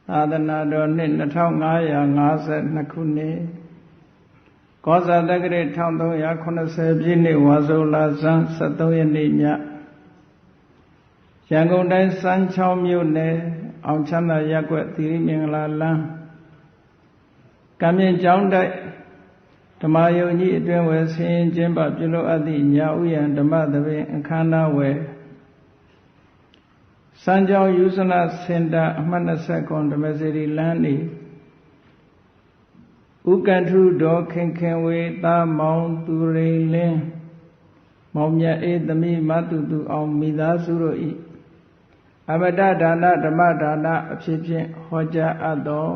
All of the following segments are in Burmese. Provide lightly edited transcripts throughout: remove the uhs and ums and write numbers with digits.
သာသနာတော်နှစ်2552ခုနှစ်ကောဇာတက္ကရာ1380ပြည့်နှစ်ဝါဆိုလဆန်း73ရက်နေ့ညရန်ကုန်တိုင်းစမ်းချောင်းမြို့နယ်အောင်ချမ်းသာရပ်ကွက်သီရိမင်္ဂလာလမ်းကံမြင့်ကျောင်းတိုက်ဓမ္မယုံကြီးအတွင်ဝယ်ဆင်းကျင်းပပြုလုပ်အပ်သည့်ညာဥယျာဉ်ဓမ္မသဘင်အခမ်းအနားဝယ်စမ်းချောင်းယူဇနစင်တာအမှတ်20ဓမ္မစေတီလမ်းနေဥက္ကထုတော်ခင်ခင်ဝေသာမောင်သူရိန်လင်းမောင်မြတ်အေးသမီးမတုတုအောင်မိသားစုတို့ဤအမတဒါနဓမ္မဒါနအဖြစ်ဖြင့်ဟောကြားအပ်သော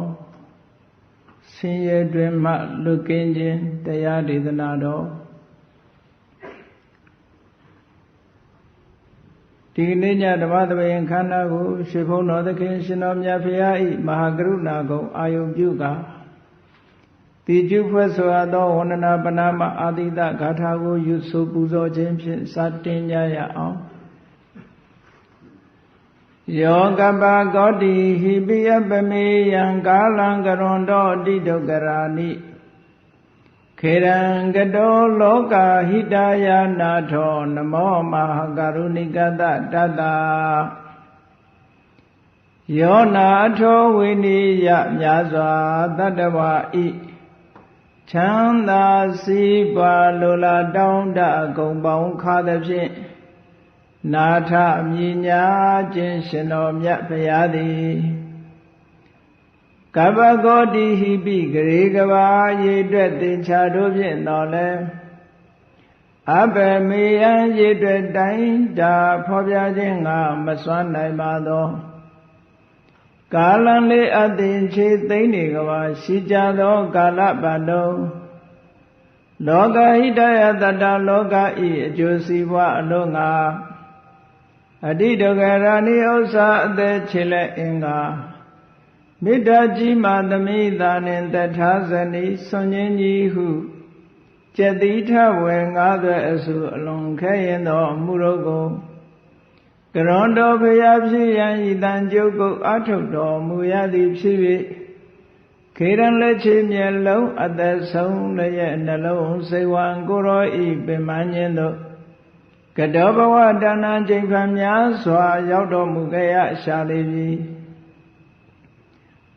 ဆင်းရဲတွင်မှလွတ်ကင်းခြင်းတရားဒေသနာတော်ဒီနေ့ညဓမ္မသဘင်ခန္ဓာကိုရွှေဘုံတော်သခင်ရှင်တော်မြတ်ဖရာဤမဟာကရုဏာကုံအာယုံပြုကာတိကျုဖွဲ့ဆိုအပ်သောဝန္ဒနာပနာမအာတိတဂါထာကိုယူဆိုပူဇော်ခြင်းဖြင့်စတင်ကြရအောင်ယောကပဂောတိဟိပိယပမေယံကာလံကရွန်တောတိဒုက္ခရာနိခေရံကတောလောကဟိတယာနာထောနမောမဟာကရုဏိကတတတယောနာထောဝိနိယမြာစွာတတ္တဝါဤချမ်းသာစီးပွားလိုလားတောင်းတဂုံပေါင်းခါသဖြင့်နာထမြညာခြင်းရှင်တော်မြတ်ဖရာသည်ကပ္ပဂောတိဟိပိဂရေကဘာရေတွက်သင်္ချာတို့ဖြင့်တော်လဲအဘမေယံရေတွက်တိုင်းတာဖော်ပြခြင်းငါမစွမ်းနိုင်ပါသောကာလံလေးအသင်ချေသိမ့်နေကဘာရှိကြသောကာလပတ်လုံးလောကဟိတယတတလောကဤအကျိုးစီးပွားအလို့ငါအတိဒုက္ခရာနိဥစ္စာအသက်ချေလက်အင်္ဂါမေတ္တာကြီးမှသမိသာနှင့်တထာဇနိဆွန်ခြင်းကြီးဟုကျက်တိထဝေငါးသွဲအစုအလွန်ခဲရင်သောအမှုတို့ကိုကရွန်တော်ဖရာဖြစ်ရန်ဤတန်ကျုပ်ကိုအထုတ်တော်မူရသည်ဖြစ်၍ခေရန်လက်ချေမျက်လုံးအသက်ဆုံးလည်းရဲ့နှလုံးစိတ်ဝံကိုယ်တော်ဤပင်မခြင်းတို့ကတောဘဝတဏ္ဍကျိန်ဖန်များစွာရောက်တော်မူခဲ့ရရှာလေပြီ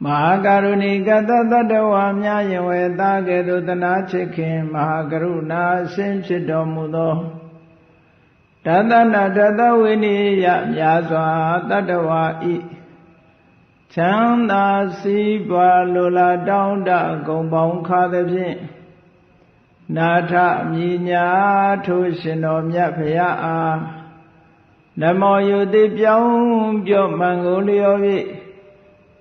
မဟာကရုဏီကတတတ္တဝါများယင်ဝေသားကဲ့သို့တနာချစ်ခင်မဟာကရုဏာအရှင်ဖြစ်တော်မူသောတတနာတတဝိနိယများစွာတတ္တဝါဤချမ်းသာစီးပွားလိုလားတောင်းတဂုံပေါင်းခါသဖြင့်နာထမြညာထိုရှင်တော်မြတ်ဖရာအားနမောယုတိပြောင်းပြော့မှန်ကိုလျော်၍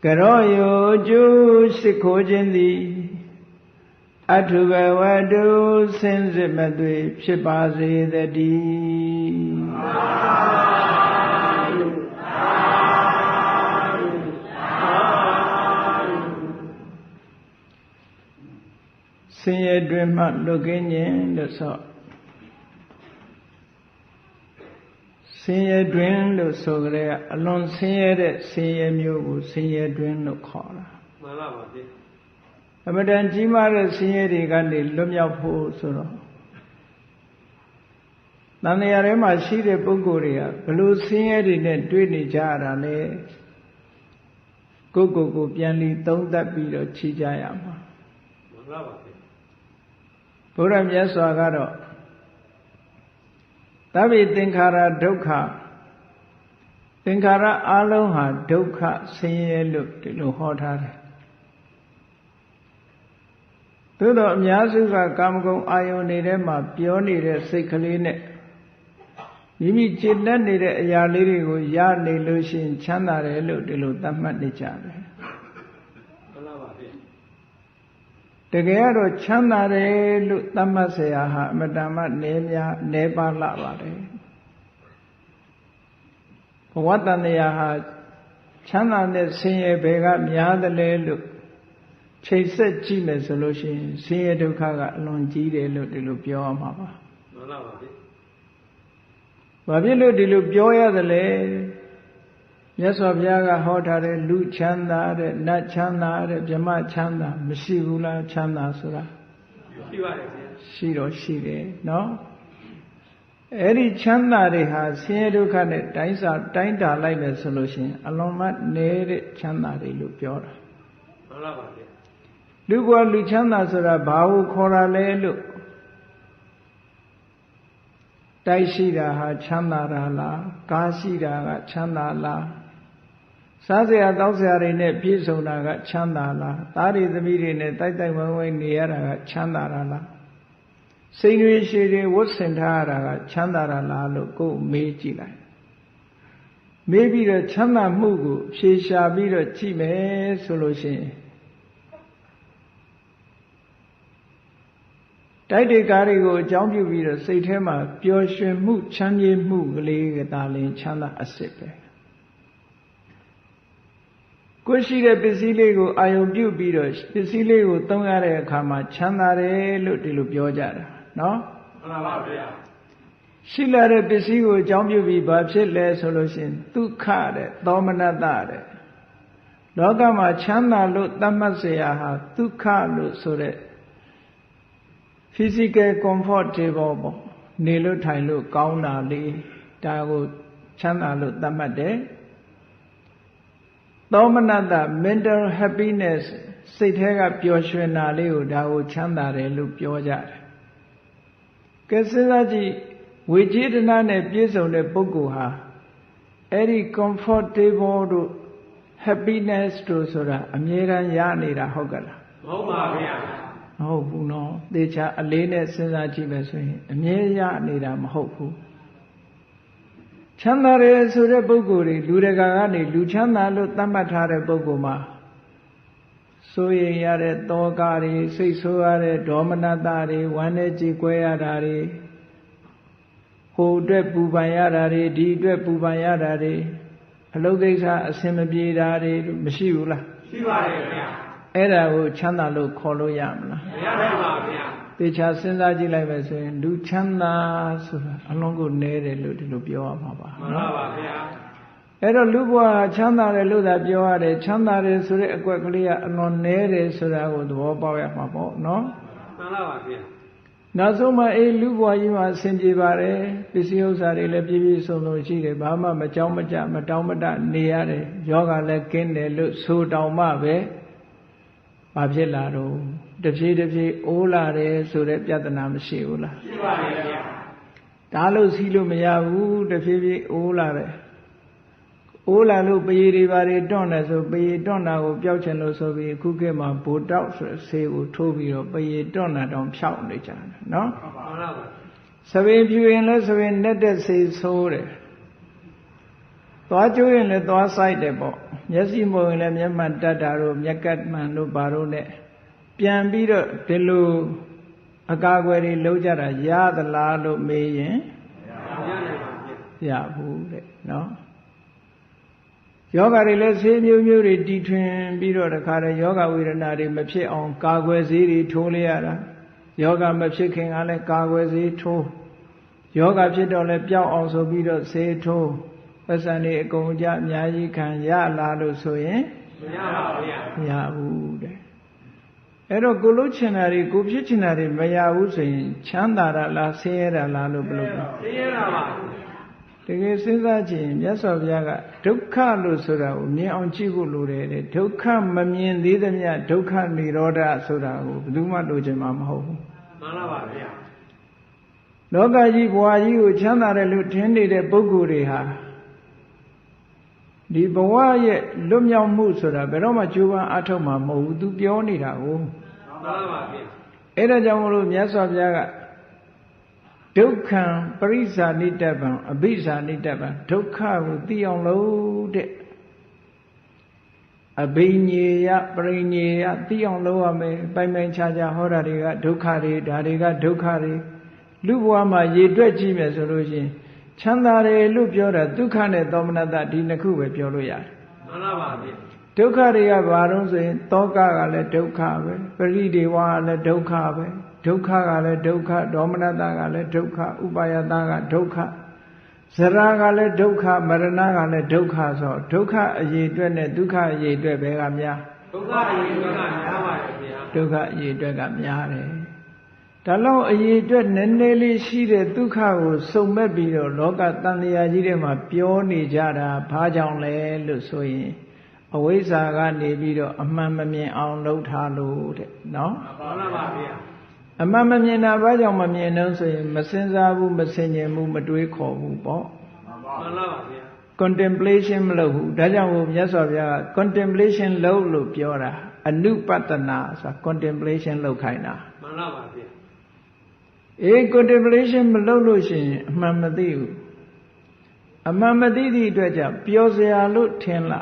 ကရောယုကျူးရှိခိုးခြင်းသည်အထုဘဝတုစင်စစ်မသွေဖြစ်ပါစေတည်းဆင်းရဲတွင်မှလွတ်ကင်းခြင်းလို့ဆိုဆင်းရဲတွင်လို့ဆိုကြတဲ့အလွန်ဆင်းရဲတဲ့ဆင်းရဲမျိုးကိုဆင်းရဲတွင်လို့ခေါ်တာမှန်ပါပါဗျအမတန်ကြီးမားတဲ့ဆင်းရဲတွေကနေလွတ်မြောက်ဖို့ဆိုတော့တန်တရားထဲမှာရှိတဲ့ပုဂ္ဂိုလ်တွေကဘလို့ဆင်းရဲတွေနဲ့တွေ့နေကြရတာလဲကိုယ်ပြန်လီသုံးသပ်ပြီးတော့ခြေကြရမှာမှန်ပါပါဘုရားမြတ်စွာကတော့သဗ္ဗေသင်္ခါရဒုက္ခသင်္ခါရအလုံးဟာဒုက္ခဆင်းရဲလို့ဒီလိုဟောထားတယ်သို့တော့အများစုကကာမဂုဏ်အာယုန်တွေထဲမှာပြောနေတဲ့စိတ်ကလေးနဲ့မိမိจิตနဲ့နေတဲ့အရာလေးတွေကိုရနေလို့ရှိရင်ချမ်းသာတယ်လို့ဒီလိုသတ်မှတ်နေကြတယ်တကယ်တော့ချမ်းသာတယ်လို့သတ်မှတ်เสียဟာအမတန်မှနည်းပါးလာပါတယ်ဘဝတန်တရားဟာချမ်းသာတဲ့ဆင်းရဲဘယ်ကများတယ်လဲလို့ချိန်ဆက်ကြည့်မယ်ဆိုလို့ရှိရင်ဆင်းရဲဒုက္ခကအလွန်ကြီးတယ်လို့ဒီလိုပြောရမှာပါမှန်ပါပါဗျဘာဖြစ်လို့ဒီလိုပြောရသလဲ မြတ်စွာဘုရားကဟောထားတဲ့လူချမ်းသာတဲ့နတ်ချမ်းသာတဲ့ဗြဟ္မချမ်းသာမရှိဘူးလားချမ်းသာဆိုတာရှိပါတယ်ဗျာရှိတော့ရှိတယ်နော်အဲ့ဒီချမ်းသာတွေဟာဆင်းရဲဒုက္ခနဲ့တိုင်းတာလိုက်မယ်ဆိုလို့ရှိရင်အလွန်မှနေတဲ့ချမ်းသာတွေလို့ပြောတာမှန်ပါပါဗျာလူဘဝလူချမ်းသာဆိုတာဘာကိုခေါ်တာလဲလို့တိုက်ရှိတာဟာချမ်းသာတာလားကားရှိတာကချမ်းသာလားစားစရာတောက်စရာတွေနဲ့ပြည့်စုံတာကချမ်းသာလားသားတွေသမီးတွေနဲ့တိုက်တိုက်ဝိုင်းဝိုင်းနေရတာကချမ်းသာတာလားစိတ်တွေရှည်တွေဝတ်ဆင်ထားရတာကချမ်းသာတာလားလို့ကိုယ်မေးကြည့်လိုက်မေးပြီးတော့ချမ်းသာမှုကိုဖြေရှာပြီးတော့ကြည့်မယ်ဆိုလို့ရှိရင်တိုက်တွေကားတွေကိုအကြောင်းပြုပြီးတော့စိတ်ထဲမှာပျော်ရွှင်မှုချမ်းမြေ့မှုကလေးကသာလင်ချမ်းသာအစစ်ပဲကိုရှိတဲ့ပစ္စည်းလေးကိုအာယုံပြုပြီးတော့ပစ္စည်းလေးကိုသုံးရတဲ့အခါမှာချမ်းသာတယ်လို့ဒီလိုပြောကြတာနော်မှန်ပါဗျာရှိလာတဲ့ပစ္စည်းကိုအကြောင်းပြုပြီးဘာဖြစ်လဲဆိုလို့ရှိရင်ဒုက္ခတဲ့သောမနတတဲ့လောကမှာချမ်းသာလို့သတ်မှတ်เสียဟာဒုက္ခလို့ဆိုတဲ့ physical comfortable ပေါ့နေလို့ထိုင်လို့ကောင်းတာလေးဒါကိုချမ်းသာလို့သတ်မှတ်တယ်သောမနတ mental happiness စိတ်ထဲကပျော်ရွှင်တာလေးကိုဒါကိုချမ်းသာတယ်လို့ပြောကြတယ်ကဲစဉ်းစားကြည့်ဝိจิตနာနဲ့ပြည့်စုံတဲ့ပုဂ္ဂိုလ်ဟာအဲ့ဒီ comfortable တို့ happiness တို့ဆိုတာအမြဲတမ်းရနေတာဟုတ်ကလားမဟုတ်ပါဗျာမဟုတ်ဘူးနော်သေချာအလေးနဲ့စဉ်းစားကြည့်မယ်ဆိုရင်အမြဲရနေတာမဟုတ်ဘူးချမ်းသာတယ်ဆိုတဲ့ပုဂ္ဂိုလ်တွေလူတကာကနေလူချမ်းသာလို့သတ်မှတ်ထားတဲ့ပုဂ္ဂိုလ်မှာစိုးရိမ်ရတဲ့တောကတွေစိတ်ဆိုးရတဲ့ဒေါမနတတွေဝမ်းနဲ့ကြေကွဲရတာတွေဟိုအတွက်ပူပန်ရတာတွေဒီအတွက်ပူပန်ရတာတွေအလုပ်ကိစ္စအဆင်မပြေတာတွေမရှိဘူးလားရှိပါတယ်ခင်ဗျာအဲ့ဒါကိုချမ်းသာလို့ခေါ်လို့ရမလားမရနိုင်ပါဗျာသေချာစဉ်းစားကြည့်လိုက်မယ်ဆိုရင်လူချမ်းသာဆိုတာအလုံးကိုနည်းတယ်လို့ဒီလိုပြောရမှာပါမှန်ပါပါဗျာအဲ့တော့လူဘဝချမ်းသာတယ်လို့သာပြောရတယ်ချမ်းသာတယ်ဆိုတဲ့အကွက်ကလေးကအလွန်နည်းတယ်ဆိုတာကိုသဘောပေါက်ရမှာပေါ့နော်မှန်ပါပါဗျာနောက်ဆုံးမှလူဘဝကြီးမှာအဆင်ပြေပါတယ်ပစ္စည်းဥစ္စာတွေလည်းပြည့်ပြည့်စုံစုံရှိတယ်ဘာမှမကြောက်မကြမတောင်းမတနေရတယ်ယောဂလည်းကင်းတယ်လို့ဆိုတောင်မှပဲဘာဖြစ်လာတော့တဖြည်းဖြည်းအိုးလာတယ်ဆိုတဲ့ပြဿနာမရှိဘူးလားရှိပါတယ်ဗျာဒါလို့စီးလို့မရဘူးတဖြည်းဖြည်းအိုးလာတယ်အိုးလာလို့ပရေတွေဘာတွေတွန့်တယ်ဆိုပရေတွန့်တာကိုပျောက်ချင်လို့ဆိုပြီးအခုခေတ်မှာဘိုတောက်ဆိုဆေးကိုထိုးပြီးတော့ပရေတွန့်တာတောင်ဖြောက်နေကြတယ်နော်မှန်ပါပါသပင်ဖြူရင်လည်းသပင်နဲ့တဲ့ဆေးဆိုးတယ်သွားကျိုးရင်လည်းသွားဆိုင်တယ်ပေါ့မျက်စိမုံရင်လည်းမျက်မှန်တတ်တာတို့မျက်ကပ်မှန်တို့ဘာတို့နဲ့ပြန်ပြီးတော့ဒီလိုအကာအကွယ်တွေလုံးကြတာရသလားလို့မေးရင်ရဘူးတဲ့နော်ယောဂတွေလည်းဆေးမျိုးမျိုးတွေတီထွင်ပြီးတော့တခါတည်းယောဂဝေဒနာတွေမဖြစ်အောင်ကာကွယ်ဆေးတွေထိုးလိုက်ရတာယောဂမဖြစ်ခင်ကလည်းကာကွယ်ဆေးထိုးယောဂဖြစ်တော့လည်းပျောက်အောင်ဆိုပြီးတော့ဆေးထိုးပတ်စံတွေအကုန်ကြအများကြီးခံရလာလို့ဆိုရင်မရပါဘူးဗျာမရဘူးတဲ့အဲ့တော့ကိုလို့ချင်တာတွေကိုဖြစ်ချင်တာတွေမရဘူးဆိုရင်ချမ်းသာတာလားဆင်းရဲတာလားလို့ဘယ်လိုလဲဆင်းရဲတာပါတကယ်စဉ်းစားကြည့်ရင်မြတ်စွာဘုရားကဒုက္ခလို့ဆိုတာကိုမြင်အောင်ကြည့်ဖို့လိုတယ်တဲ့ဒုက္ခမမြင်သေးသမျှဒုက္ခនិရောဓဆိုတာကိုဘယ်သူမှလိုချင်မှာမဟုတ်ဘူးမှန်ပါပါဗျာလောကကြီးဘဝကြီးကိုချမ်းသာတယ်လို့ထင်နေတဲ့ပုဂ္ဂိုလ်တွေဟာဒီဘဝရဲ့လွတ်မြောက်မှုဆိုတာဘယ်တော့မှကြိုးပမ်းအထောက်မှာမဟုတ်ဘူးသူပြောနေတာကိုမှန်ပါပါဗျာအဲ့ဒါကြောင့်မလို့မြတ်စွာဘုရားကဒုက္ခံပရိစ္ဆာနိတ္တပံအဘိဇာနိတ္တပံဒုက္ခကိုသိအောင်လို့တဲ့အဘိညေယပရိညေယသိအောင်လုပ်ရမယ်ပိုင်ပိုင်ခြားခြားဟောတာတွေကဒုက္ခတွေဒါတွေကဒုက္ခတွေလူဘဝမှာရေတွက်ကြည့်မယ်ဆိုလို့ရှိရင်ချမ်းသာတယ်လို့ပြောတာဒုက္ခနဲ့သောမနတဒီနှစ်ခုပဲပြောလို့ရတယ်မှန်ပါပါဗျာဒုက္ခတွေကဘာလို့ဆိုရင်တောကကလည်းဒုက္ခပဲပရိဒေဝကလည်းဒုက္ခပဲဒုက္ခကလည်းဒုက္ခဒေါမနတကလည်းဒုက္ခဥပါယတကဒုက္ခ ဇရာကလည်းဒုက္ခမရဏကလည်းဒုက္ခဆိုဒုက္ခအရေးအတွက်နဲ့ဒုက္ခအရေးအတွက်ပဲကများ ဒုက္ခအရေးအတွက်ကများပါတယ်ဗျာ ဒုက္ခအရေးအတွက်ကများတယ်ဒါလောက်အရေးအတွက်နည်းနည်းလေးရှိတဲ့ဒုက္ခကိုစုံမဲ့ပြီးတော့လောကတန်လျာကြီးထဲမှာပြောနေကြတာဘာကြောင့်လဲလို့ဆိုရင်အဝိဇ္ဇာကနေပြီးတော့အမှန်မမြင်အောင်လုပ်ထားလို့တဲ့နော် မှန်ပါဗျာ အမှန်မမြင်တာဘာကြောင့်မမြင်တော့ဆိုရင်မစင်စားဘူးမဆင်ញင်ဘူးမတွေးခေါ်ဘူးပေါ့ မှန်ပါဗျာ contemplation မလုပ်ဘူးဒါကြောင့်မြတ်စွာဘုရားက contemplation လုပ်လို့ပြောတာအနုပတ္တနာဆိုတာ contemplation လုပ်ခိုင်းတာ မှန်ပါဗျာ contemplation မလုပ်လို့ရှိရင်အမှန်မသိဘူးအမှန်မသိသည့်အတွက်ကြောင့်ပြောစရာလို့ထင်လာ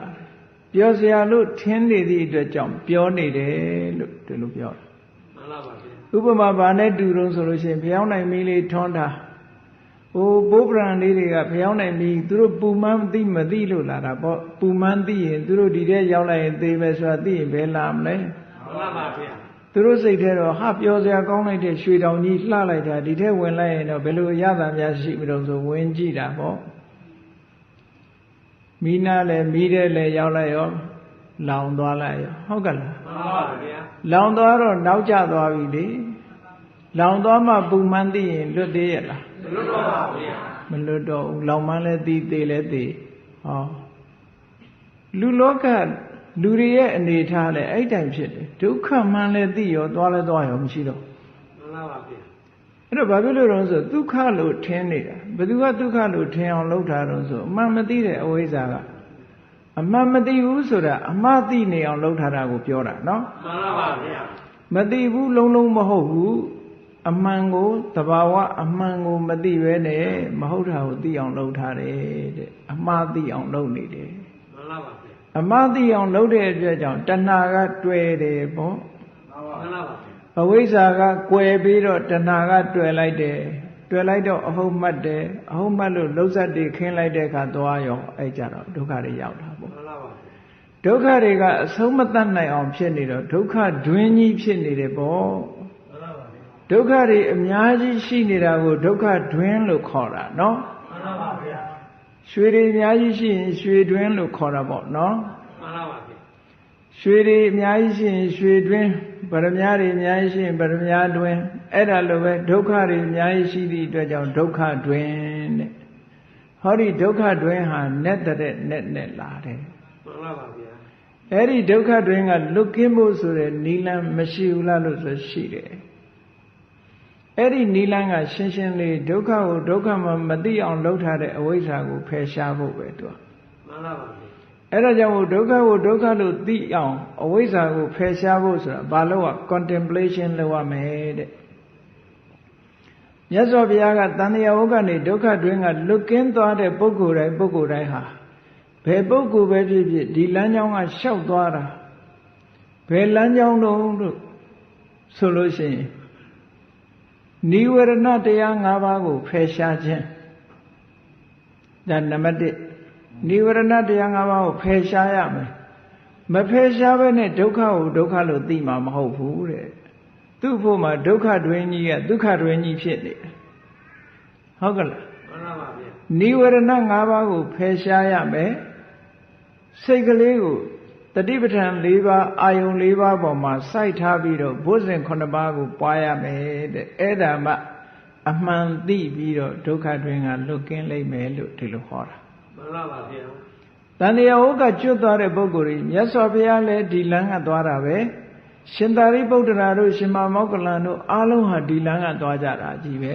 ပြောစရာလို့ထင်နေသည့်အတွက်ကြောင့်ပြောနေတယ်လို့ဒီလိုပြောတာ မှန်ပါဗျာ ဥပမာဘာနဲ့တူတုံးဆိုလို့ရှိရင်ဖျောင်းနိုင်မီးလေးထွန်းတာဘိုးပရန်လေးတွေကဖျောင်းနိုင်မီးသူတို့ပူမှန်းသိမသိလို့လာတာပေါ့ပူမှန်းသိရင်သူတို့ဒီထဲရောက်လိုက်ရင်သေမယ်ဆိုတာသိရင်ဘယ်လာမလဲ မှန်ပါဗျာ သူတို့စိတ်ထဲတော့ဟာပြောစရာကောင်းလိုက်တဲ့ရွှေတောင်ကြီးလှလိုက်တာဒီထဲဝင်လိုက်ရင်တော့ဘယ်လိုအရသာများရှိမလို့ဆိုဝင်ကြည့်တာပေါ့မိနာလည်းမိတဲ့လည်းရောက်လိုက်ရောလောင်သွားလိုက်ရောဟုတ်ကလား မှန်ပါဗျာ လောင်သွားတော့နောက်ကျသွားပြီလေလောင်သွားမှပူမှန်းသိရင်လွတ်သေးရဲ့လား လွတ်တော့ပါဗျာ မလွတ်တော့ဘူးလောင်မှန်းလည်းသိသေးလည်းသိဟောလူလောကလူတွေရဲ့အနေထားလည်းအဲ့တိုင်ဖြစ်တယ်ဒုက္ခမှန်းလည်းသိရောသွားလည်းသွားရောမရှိတော့ မှန်ပါဗျာ အဲ့တော့ဘာဖြစ်လို့လဲဆိုဒုက္ခလို့ထင်နေတာဘယ်သူကဒုက္ခလို့ထင်အောင်လုပ်တာတော့ဆိုအမှန်မသိတဲ့အဝိဇ္ဇာကအမှန်မသိဘူးဆိုတာအမှားသိနေအောင်လုပ်ထားတာကိုပြောတာနော် မှန်ပါဗျာ မသိဘူးလုံးလုံးမဟုတ်ဘူးအမှန်ကိုသဘာဝအမှန်ကိုမသိဘဲနဲ့မဟုတ်တာကိုသိအောင်လုပ်ထားတယ်တဲ့အမှားသိအောင်လုပ်နေတယ် မှန်ပါဗျာ အမှားသိအောင်လုပ်တဲ့အတွက်ကြောင့်တဏှာကတွေ့တယ်ပေါ့ မှန်ပါဗျာ အဝိဇ္ဇာကကွယ်ပြီးတော့တဏှာကတွေ့လိုက်တယ်တွေ့လိုက်တော့အဟုတ်မှတ်တယ်အဟုတ်မှတ်လို့လှုပ်ဆက်တွေခင်းလိုက်တဲ့အခါသွားရောအဲ့ကြတော့ဒုက္ခတွေရောက်တာပေါ့ မှန်ပါဗျာ ဒုက္ခတွေကအဆုံးမတတ်နိုင်အောင်ဖြစ်နေတော့ဒုက္ခဒွင်းကြီးဖြစ်နေတယ်ပေါ့ မှန်ပါဗျာ ဒုက္ခတွေအများကြီးရှိနေတာကိုဒုက္ခဒွင်းလို့ခေါ်တာနော် မှန်ပါဗျာ ရွှေတွေအများကြီးရှိရင်ရွှေဒွင်းလို့ခေါ်တာပေါ့နော် မှန်ပါဗျာ ရွှေတွေအများကြီးရှိရင်ရွှေတွင်းပရမညာတွေအများကြီးရှိရင်ပရမညာတွင်းအဲ့ဒါလိုပဲဒုက္ခတွေအများကြီးရှိသည့်အတွက်ကြောင့်ဒုက္ခတွင်းတဲ့ဟောဒီဒုက္ခတွင်းဟာနဲ့တဲ့နဲ့လာတယ် မှန်ပါဗျာ အဲ့ဒီဒုက္ခတွင်းကလွတ်ကင်းဖို့ဆိုတဲ့နိလန်းမရှိဘူးလားလို့ဆိုရှိတယ်အဲ့ဒီနိလန်းကရှင်းရှင်းလေးဒုက္ခကိုဒုက္ခမှမသိအောင်လုပ်ထားတဲ့အဝိဇ္ဇာကိုဖယ်ရှားဖို့ပဲသူက မှန်ပါဗျာ အဲ့ဒါကြောင့်ဒုက္ခကိုဒုက္ခလို့သိအောင်အဝိဇ္ဇာကိုဖယ်ရှားဖို့ဆိုတာဘာလို့က contemplation လုပ်ရမယ်တဲ့မြတ်စွာဘုရားကတန်ត្រာဝုကနေဒုက္ခတွင်းကလွတ်ကင်းသွားတဲ့ပုဂ္ဂိုလ်တိုင်းဟာဘယ်ပုဂ္ဂိုလ်ပဲဖြစ်ဖြစ်ဒီလမ်းကြောင်းကလျှောက်သွားတာဘယ်လမ်းကြောင်းတုံးလို့ဆိုလို့ရှိရင်နိဝရဏတရား၅ပါးကိုဖယ်ရှားခြင်းဒါနံပါတ်1နိဝရဏတရား၅ပါးကိုဖယ်ရှားရမယ်မဖယ်ရှားဘဲနဲ့ဒုက္ခကိုဒုက္ခလို့သိမှာမဟုတ်ဘူးတဲ့သူ့ဖို့မှာဒုက္ခတွင်ကြီးကဒုက္ခတွင်ကြီးဖြစ်နေတယ်ဟုတ်ကလား မှန်ပါဗျာ နိဝရဏ၅ပါးကိုဖယ်ရှားရမယ်စိတ်ကလေးကိုတတိပဋ္ဌာန်၄ပါးအာယုံ၄ပါးပေါ်မှာစိုက်ထားပြီးတော့ဘုဇင်9ပါးကိုပွားရမယ်တဲ့အဲ့ဒါမှအမှန်သိပြီးတော့ဒုက္ခတွင်ကလွတ်ကင်းလိမ့်မယ်လို့ဒီလိုဟောတာ မှန်ပါဗျာ တန်တရားဝကကျွတ်သွားတဲ့ပုဂ္ဂိုလ်ကြီးမြတ်စွာဘုရားလည်းဒီလမ်းကသွားတာပဲရှင်သာရိပုတ္တရာတို့ရှင်မောက္ကလန်တို့အားလုံးဟာဒီလမ်းကသွားကြတာကြီးပဲ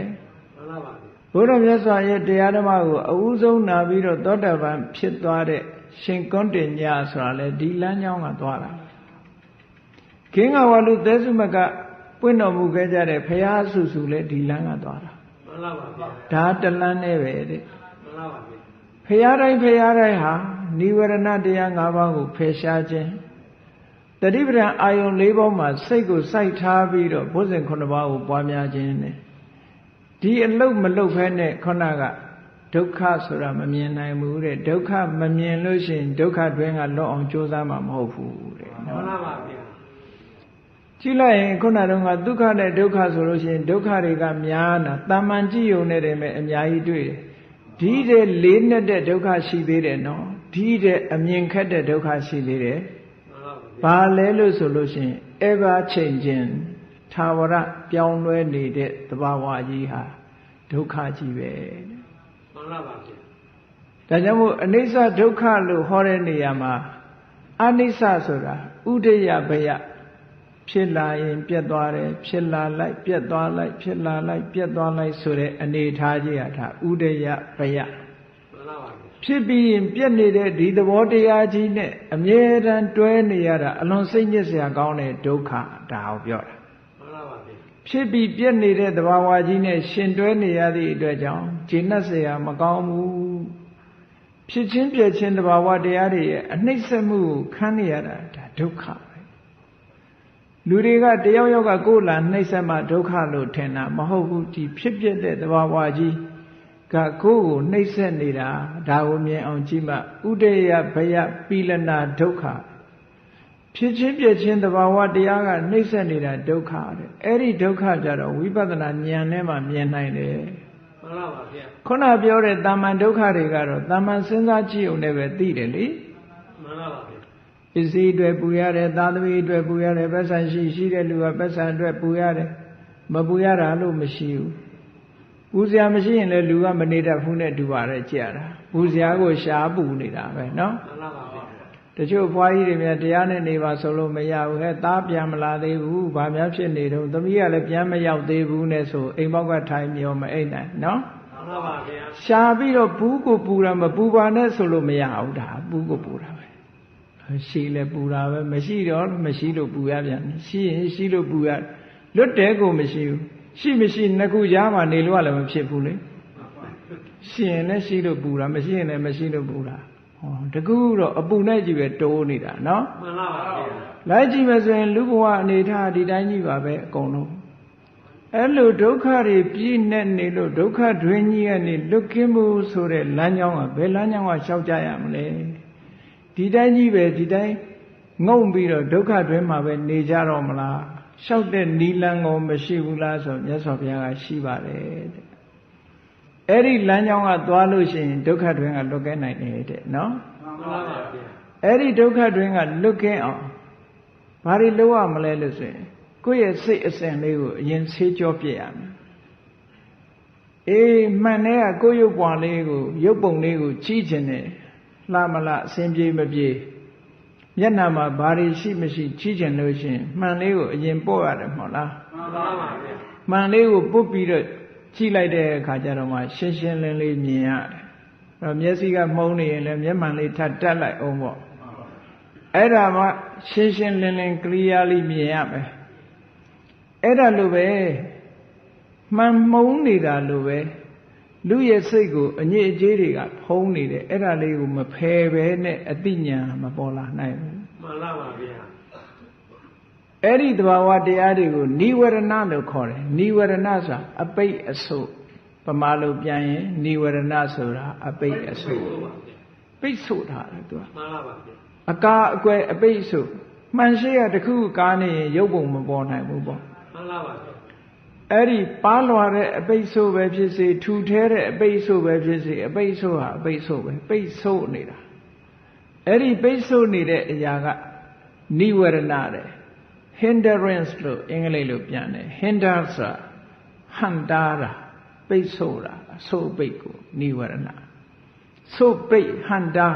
မှန်ပါဗျာ ဘုရားမြတ်စွာရဲ့တရားဓမ္မကိုအဦးဆုံးနာပြီးတော့သောတာပန်ဖြစ်သွားတဲ့ရှင်ကွန်းတင်ညဆိုတာလေဒီလမ်းကြောင်းကသွားတာခင်းကဝါလူသဲစုမကပွင့်တော်မူခဲ့ကြတဲ့ဘုရားစုစုလည်းဒီလမ်းကသွားတာ မှန်ပါဗျာ ဒါတလမ်းနဲ့ပဲတဲ့ မှန်ပါဗျာ ဖရာတိုင်းဟာနိဝရဏတရား၅ပါးကိုဖယ်ရှားခြင်းတတိပဒံအာယုံ၄ပါးမှာစိတ်ကိုစိုက်ထားပြီးတော့ဘုဇင်9ပါးကိုပွားများခြင်းနဲ့ဒီအလုတ်မလုတ်ဖဲနဲ့ခုနကဒုက္ခဆိုတာမမြင်နိုင်ဘူးတဲ့ဒုက္ခမမြင်လို့ရှိရင်ဒုက္ခတွင်းကလွတ်အောင်ကြိုးစားမှာမဟုတ်ဘူးတဲ့ မှန်ပါဗျာ ကြည့်လိုက်ရင်ခုနတုန်းကဒုက္ခနဲ့ဒုက္ခဆိုလို့ရှိရင်ဒုက္ခတွေကများတာတာမန်ကြည့်ုံနဲ့တည်းမဲ့အများကြီးတွေ့တယ် ဒီတဲ့လေးနဲ့တဲ့ဒုက္ခရှိသေးတယ်နော်ဒီတဲ့အမြင်ခက်တဲ့ဒုက္ခရှိသေးတယ်ဘာလဲလို့ဆိုလို့ရှိရင် ever changing သာဝရပြောင်းလဲနေတဲ့သဘာဝကြီးဟာဒုက္ခကြီးပဲမှန်ပါပါဗျာဒါကြောင့်မို့အနိစ္စဒုက္ခလို့ဟောတဲ့နေရာမှာအနိစ္စဆိုတာဥဒယဘယဖြစ်လာရင်ပြတ်သွားတယ်ဖြစ်လာလိုက်ပြတ်သွားလိုက်ဖြစ်လာလိုက်ပြတ်သွားလိုက်ဆိုတဲ့အနေထားကြီးဟာဒါဥဒယဘယဖြစ်ပြီးရင်ပြတ်နေတဲ့ဒီသဘောတရားကြီးနဲ့အမြဲတမ်းတွဲနေရတာအလွန်စိတ်ညစ်စရာကောင်းတဲ့ဒုက္ခဒါကိုပြောတာဖြစ်ပြီးပြတ်နေတဲ့သဘာဝကြီးနဲ့ရှင်တွဲနေရသည့်အတွက်ကြောင့်ဂျင်းတ်စရာမကောင်းဘူးဖြစ်ချင်းပြည့်ချင်းသဘာဝတရားတွေရဲ့အနှိမ့်ဆက်မှုကိုခံနေရတာဒါဒုက္ခပဲလူတွေကတယောက်ယောက်ကကိုယ်လာနှိမ့်ဆက်မှဒုက္ခလို့ထင်တာမဟုတ်ဘူးဒီဖြစ်ပြတဲ့သဘာဝကြီးကကိုယ်ကိုနှိမ့်ဆက်နေတာဒါကိုမြင်အောင်ကြည့်မှဥဒယဘယပိလနာဒုက္ခဖြစ်ချင်းပြည့်ချင်းသဘာဝတရားကနှိမ့်ဆက်နေတာဒုက္ခတဲ့အဲ့ဒီဒုက္ခကြတော့ဝိပဿနာဉာဏ်နဲ့မှမြင်နိုင်တယ်မှန်ပါပါဗျာခုနပြောတဲ့တာမန်ဒုက္ခတွေကတော့တာမန်စဉ်းစားကြည့်ုံနဲ့ပဲသိတယ်လေမှန်ပါပါဗျာပစ္စည်းတွေပူရတယ်သာသမီတွေပူရတယ်ပတ်စံရှိတဲ့လူကပတ်စံအတွက်ပူရတယ်မပူရတာလို့မရှိဘူးပူစရာမရှိရင်လည်းလူကမနေတတ်ဘူးနဲ့တူပါတယ်ကြည့်ရတာပူစရာကိုရှားပူနေတာပဲနော်မှန်ပါပါဗျာတချို့ဘွားကြီးတွေများတရားနဲ့နေပါဆိုလို့မရဘူးဟဲ့သားပြန်မလာသေးဘူးဘာများဖြစ်နေတော့သမီးကလည်းပြန်မရောက်သေးဘူးနဲ့ဆိုအိမ်ပေါက်ကထိုင်မျောမအိမ်နိုင်နော်မှန်ပါပါဗျာရှားပြီးတော့ဘူးကိုပူတာမပူပါနဲ့ဆိုလို့မရဘူးဒါဘူးကိုပူတာပဲရှိလဲပူတာပဲမရှိတော့မရှိလို့ပူရပြန်ရှိရင်ရှိလို့ပူရလွတ်တယ်ကိုမရှိဘူးရှိမရှိနှစ်ခုကြားမှာနေလို့လည်းမဖြစ်ဘူးလေရှိရင်လည်းရှိလို့ပူတာမရှိရင်လည်းမရှိလို့ပူတာဟောတကူတော့အပူနဲ့ကြီးပဲတိုးနေတာနော်မှန်ပါပါဗျာလိုက်ကြည့်မယ်ဆိုရင်လူဘဝအနေထားဒီတိုင်းကြီးပါပဲအကုန်လုံးအဲ့လိုဒုက္ခတွေပြည့်နဲ့နေလို့ဒုက္ခတွင်ကြီးကနေလွတ်ကင်းမှုဆိုတဲ့လမ်းကြောင်းကဘယ်လမ်းကြောင်းကလျှောက်ကြရမလဲဒီတိုင်းကြီးပဲဒီတိုင်းငုံပြီးတော့ဒုက္ခတွင်မှာပဲနေကြတော့မလားလျှောက်တဲ့နီလန်းကိုမရှိဘူးလားဆိုမြတ်စွာဘုရားကရှိပါတယ်တဲ့အဲ့ဒီလမ်းကြောင်းကသွားလို့ရှိရင်ဒုက္ခတွင်ကလွတ်ကဲနိုင်တယ်တဲ့နော်မှန်ပါပါဗျာအဲ့ဒီဒုက္ခတွင်ကလွတ်ကဲအောင်ဘာတွေလုပ်ရမလဲလို့ဆိုရင်ကိုယ့်ရဲ့စိတ်အစဉ်လေးကိုအရင်ဆေးကြောပြရမယ်အေးမှန်တဲ့ကကိုယ့်ရုပ်ပွားလေးကိုရုပ်ပုံလေးကိုကြည့်ခြင်းနဲ့လှမလားအစဉ်ပြေမပြေမျက်နှာမှာဘာတွေရှိမရှိကြည့်ခြင်းလို့ရှိရင်မှန်လေးကိုအရင်ပို့ရတယ်မဟုတ်လားမှန်ပါပါဗျာမှန်လေးကိုပုတ်ပြီးတော့ကြည့်လိုက်တဲ့အခါကျတော့မှရှင်းရှင်းလင်းလင်းမြင်ရတယ်အဲ့တော့မျက်စိကမှုံးနေရင်လည်းမျက်မှန်လေးထပ်တက်လိုက်အောင်ပေါ့အဲ့ဒါမှရှင်းရှင်းလင်းလင်း clear လေးမြင်ရမယ်အဲ့ဒါလိုပဲမှန်မှုံးနေတာလိုပဲလူရဲ့စိတ်ကိုအညစ်အကြေးတွေကဖုံးနေတယ်အဲ့ဒါလေးကိုမဖယ်ပဲနဲ့အတိညာမပေါ်လာနိုင်ဘူးမှန်ပါပါဗျာအဲ့ဒီသဘာဝတရားတွေကိုနိဝရဏလို့ခေါ်တယ်နိဝရဏဆိုတာအပိတ်အဆို့ပမာလို့ပြန်ရင်နိဝရဏဆိုတာအပိတ်အဆို့ပိတ်ဆို့ထားတယ်သူကမှန်ပါပါဗျာအကာအကွယ်အပိတ်အဆို့မှန်ရှိရတခုကားနေရင်ရုပ်ပုံမပေါ်နိုင်ဘူးပေါ့မှန်ပါပါအဲ့ဒီပါလွာတဲ့အပိတ်ဆို့ပဲဖြစ်စေထူထဲတဲ့အပိတ်ဆို့ပဲဖြစ်စေအပိတ်ဆို့ဟာအပိတ်ဆို့ပဲပိတ်ဆို့နေတာအဲ့ဒီပိတ်ဆို့နေတဲ့အရာကနိဝရဏတဲ့ hindrance လို့အင်္ဂလိပ်လိုပြန်တယ် hinder ဆိုတာဟန်တာတာပိတ်ဆို့တာအဆို့ပိတ်ကိုနိဝရဏဆို့ပိတ်ဟန်တာ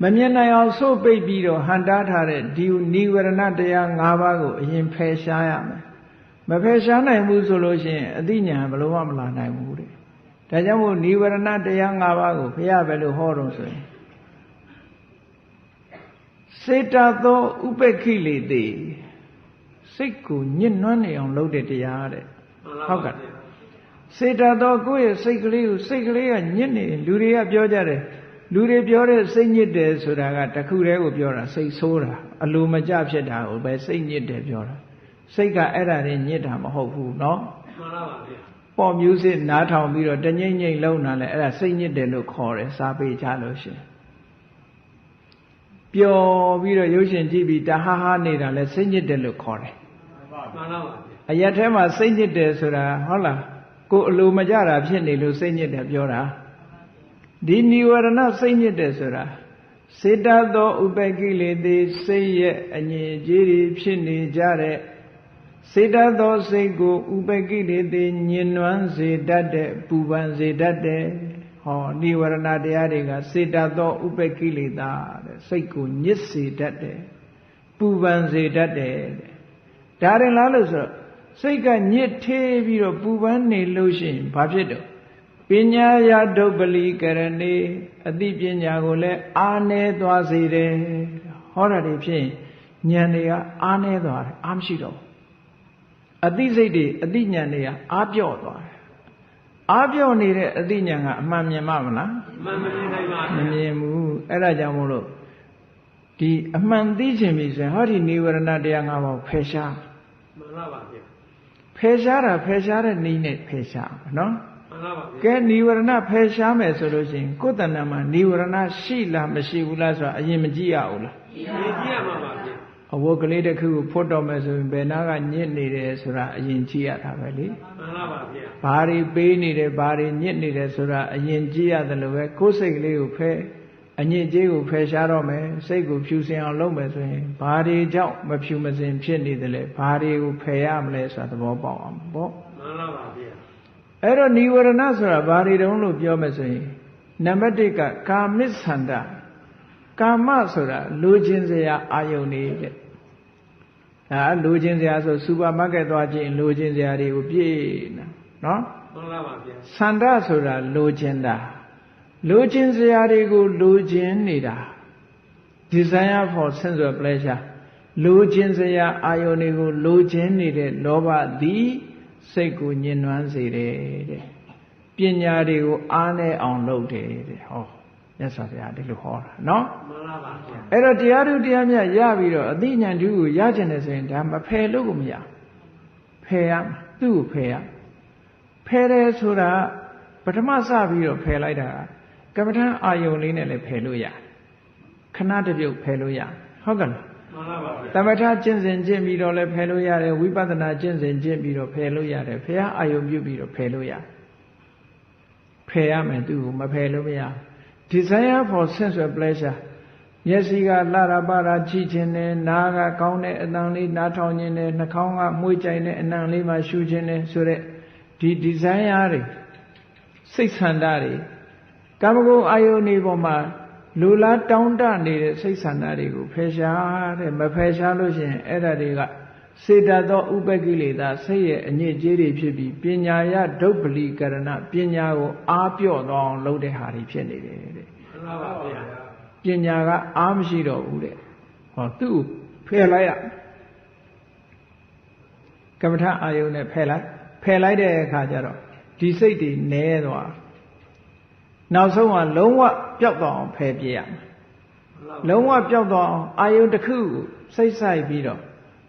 မမြင်နိုင်အောင်ဆို့ပိတ်ပြီးတော့ဟန်တာထားတဲ့ဒီနိဝရဏတရား၅ပါးကိုအရင်ဖယ်ရှားရမယ်မဖယ်ရှားနိုင်ဘူးဆိုလို့ရှိရင်အသိဉာဏ်ဘယ်လိုမှမလာနိုင်ဘူးတဲ့ဒါကြောင့်မို့နိဝရဏတရား၅ပါးကိုဘုရားပဲလို့ဟောတော့ဆိုရင်စေတသောဥပက္ခိလေတိစိတ်ကိုညှဉ်းနှွမ်းနေအောင်လုပ်တဲ့တရားတဲ့ဟုတ်ကဲ့စေတသောကိုယ့်ရဲ့စိတ်ကလေးကိုစိတ်ကလေးကညှဉ်းနေလူတွေကပြောကြတယ်လူတွေပြောတဲ့စိတ်ညစ်တယ်ဆိုတာကတခုတည်းကိုပြောတာစိတ်ဆိုးတာအလိုမကျဖြစ်တာကိုပဲစိတ်ညစ်တယ်ပြောတာစိတ်ကအဲ့ဒါနဲ့ညစ်တာမဟုတ်ဘူးเนาะမှန်ပါပါဗျာပေါ့မျိုးစစ်နားထောင်ပြီးတော့တငိမ့်ငိမ့်လုံးတာလဲအဲ့ဒါစိတ်ညစ်တယ်လို့ခေါ်တယ်စာပေချလို့ရှင်ပျော်ပြီးတော့ရုပ်ရှင်ကြည့်ပြီးတဟားဟားနေတာလဲစိတ်ညစ်တယ်လို့ခေါ်တယ်မှန်ပါပါဗျာအရက်ထဲမှာစိတ်ညစ်တယ်ဆိုတာဟုတ်လား ကိုအလိုမကြတာဖြစ်နေလို့စိတ်ညစ်တယ်ပြောတာဒီနိဝရဏစိတ်ညစ်တယ်ဆိုတာစေတသောဥပကိလေသေစိတ်ရဲ့အငြိအကျေးတွေဖြစ်နေကြတဲ့စေတသောစိတ်ကိုဥပကိလေသေညင်နွမ်းစေတတ်တဲ့ပူပန်စေတတ်တဲ့ဟောနိဝရဏတရားတွေကစေတသောဥပကိလေသာတဲ့စိတ်ကိုညစ်စေတတ်တယ်ပူပန်စေတတ်တယ်ဒါရင်လားလို့ဆိုတော့စိတ်ကညစ်ထေးပြီးတော့ပူပန်နေလို့ရှိရင်ဘာဖြစ်တော့ပညာယဒုပ္ပလိကရဏေအသိပညာကိုလည်းအားနည်းသွားစေတယ်ဟောတာတွေဖြစ်ရင်ဉာဏ်တွေကအားနည်းသွားတယ်အားမရှိတော့အသိစိတ်တွေအသိဉာဏ်တွေကအားပြော့သွားတယ်အားပြော့နေတဲ့အသိဉာဏ်ကအမှန်မြင်မှမလားမှန်မမြင်နိုင်ပါဘူးမမြင်ဘူးအဲ့ဒါကြောင့်မို့လို့ဒီအမှန်သိခြင်းပြီဆိုရင်ဟောဒီနိဝရဏတရား၅ပါးဖယ်ရှားမှန်ပါပါဗျာဖယ်ရှားတာဖယ်ရှားတဲ့နည်းနဲ့ဖယ်ရှားနော်မှန်ပါပါကဲနိဝရဏဖယ်ရှားမယ်ဆိုလို့ရှိရင်ကိုယ်တဏ္ဍာမှာနိဝရဏရှိလားမရှိဘူးလားဆိုတာအရင်မကြည့်ရဘူးလားကြည့်ရမှာပါဗျာအဝတ်ကလေးတစ်ခုကိုဖွတ်တော်မယ်ဆိုရင်ဘယ်နာကညစ်နေတယ်ဆိုတာအရင်ကြည့်ရတာပဲလေမှန်ပါပါဗျာဘာတွေပေးနေတယ်ဘာတွေညစ်နေတယ်ဆိုတာအရင်ကြည့်ရတယ်လို့ပဲကိုယ်စိတ်ကလေးကိုဖယ်အညစ်အကြေးကိုဖယ်ရှားတော့မယ်စိတ်ကိုဖြူစင်အောင်လုပ်မယ်ဆိုရင်ဘာတွေကြောင့်မဖြူမစင်ဖြစ်နေတယ်လဲဘာတွေကိုဖယ်ရမလဲဆိုတာသဘောပေါက်အောင်ပေါ့မှန်ပါပါဗျာအဲ့တော့နိဝရဏဆိုတာဘာတွေတုံးလို့ပြောမယ်ဆိုရင်နံပါတ်1ကကာမိသန္တာကာမဆိုတာလိုချင်စရာအာယုန်နေတဲ့ဒါလိုချင်စရာဆိုစူပါမားကတ်သွားခြင်းလိုချင်စရာတွေကိုပြည့်နာနော်မှန်ပါပါဗျာသန္တာဆိုတာလိုချင်တာလိုချင်စရာတွေကိုလိုချင်နေတာ desire for sensual pleasure လိုချင်စရာအာယုန်တွေကိုလိုချင်နေတဲ့လောဘသည်စိတ်ကိုညှဉ်းနှွမ်းစေတယ်တဲ့ပညာတွေကိုအားနဲ့အောင်လုပ်တယ်တဲ့ဟောမြတ်စွာဘုရားဒီလိုဟောတာနော်မှန်ပါပါဗျာအဲ့တော့တရားထုတရားမြတ်ရပြီးတော့အသိဉာဏ်ဓုကိုရကျင်တယ်ဆိုရင်ဒါမဖယ်လို့ကိုမရဖယ်ရသူ့ကိုဖယ်ရဖယ်တယ်ဆိုတာပထမစပြီးတော့ဖယ်လိုက်တာကမ္မဋ္ဌာန်းအာယုန်လေးနဲ့လည်းဖယ်လို့ရခဏတစ်ပြုတ်ဖယ်လို့ရဟုတ်ကဲ့လားမှန်ပါပါဗျာသမထကျင့်စဉ်ကျင့်ပြီးတော့လည်းဖယ်လို့ရတယ်ဝိပဿနာကျင့်စဉ်ကျင့်ပြီးတော့ဖယ်လို့ရတယ်ဘုရားအာယုန်ပြုပြီးတော့ဖယ်လို့ရဖယ်ရမယ်သူ့ကိုမဖယ်လို့မရ desire for sensual pleasure မျက်စိကလှတာပါတာကြည့်ခြင်းနဲ့နားကကောင်းတဲ့အတန်လေးနားထောင်ခြင်းနဲ့နှာခေါင်းကမှုေးကြိုင်တဲ့အနံလေးမှရှူခြင်းနဲ့ဆိုတဲ့ဒီ desire တွေစိတ်ဆန္ဒတွေကာမဂုဏ်အာယုန်တွေပေါ်မှာလူလားတောင်းတနေတဲ့စိတ်ဆန္ဒတွေကိုဖယ်ရှားတဲ့မဖယ်ရှားလို့ရှိရင်အဲ့ဒါတွေကစေတသောဥပကိလေသာစိတ်ရဲ့အညစ်အကြေးတွေဖြစ်ပြီးပညာယဒုပ္ပလိကရဏပညာကိုအားပြော့သွားအောင်လုပ်တဲ့ဟာတွေဖြစ်နေတယ်တဲ့မှန်ပါပါဗျာပညာကအားမရှိတော့ဘူးတဲ့ဟောသူ့ဖယ်လိုက်ရကမ္မထအာယုန်နဲ့ဖယ်လိုက်တဲ့အခါကျတော့ဒီစိတ်တွေနဲသွားနောက်ဆုံးကလုံးဝပျောက်သွားအောင်ဖယ်ပြရမယ်လုံးဝပျောက်သွားအောင်အာယုန်တစ်ခုစိတ်ဆိုင်ပြီးတော့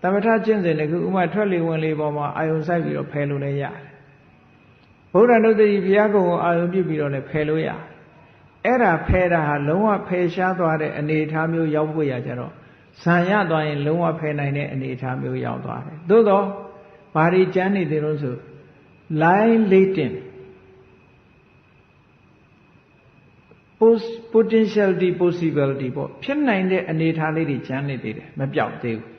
သမထကျင့်စဉ်တစ်ခုဥမာထွက်လေဝင်လေပေါ်မှာအာယုန်ဆိုင်ပြီးတော့ဖယ်လို့လည်းရတယ်ဘုရားနုတ္တိဘုရားကုံကိုအာယုန်ပြုပြီးတော့လည်းဖယ်လို့ရတယ်အဲ့ဒါဖယ်တာဟာလုံးဝဖယ်ရှားသွားတဲ့အနေအထားမျိုးရောက်ဖို့ရကြတော့ဇံရသွားရင်လုံးဝဖယ်နိုင်တဲ့အနေအထားမျိုးရောက်သွားတယ်သို့တော့ဘာတွေကျန်နေသေးလို့ဆို line latent potentiality possibility ပေါ့ဖြစ်နိုင်တဲ့အနေအထားလေးတွေကျန်နေသေးတယ်မပြောက်သေးဘူး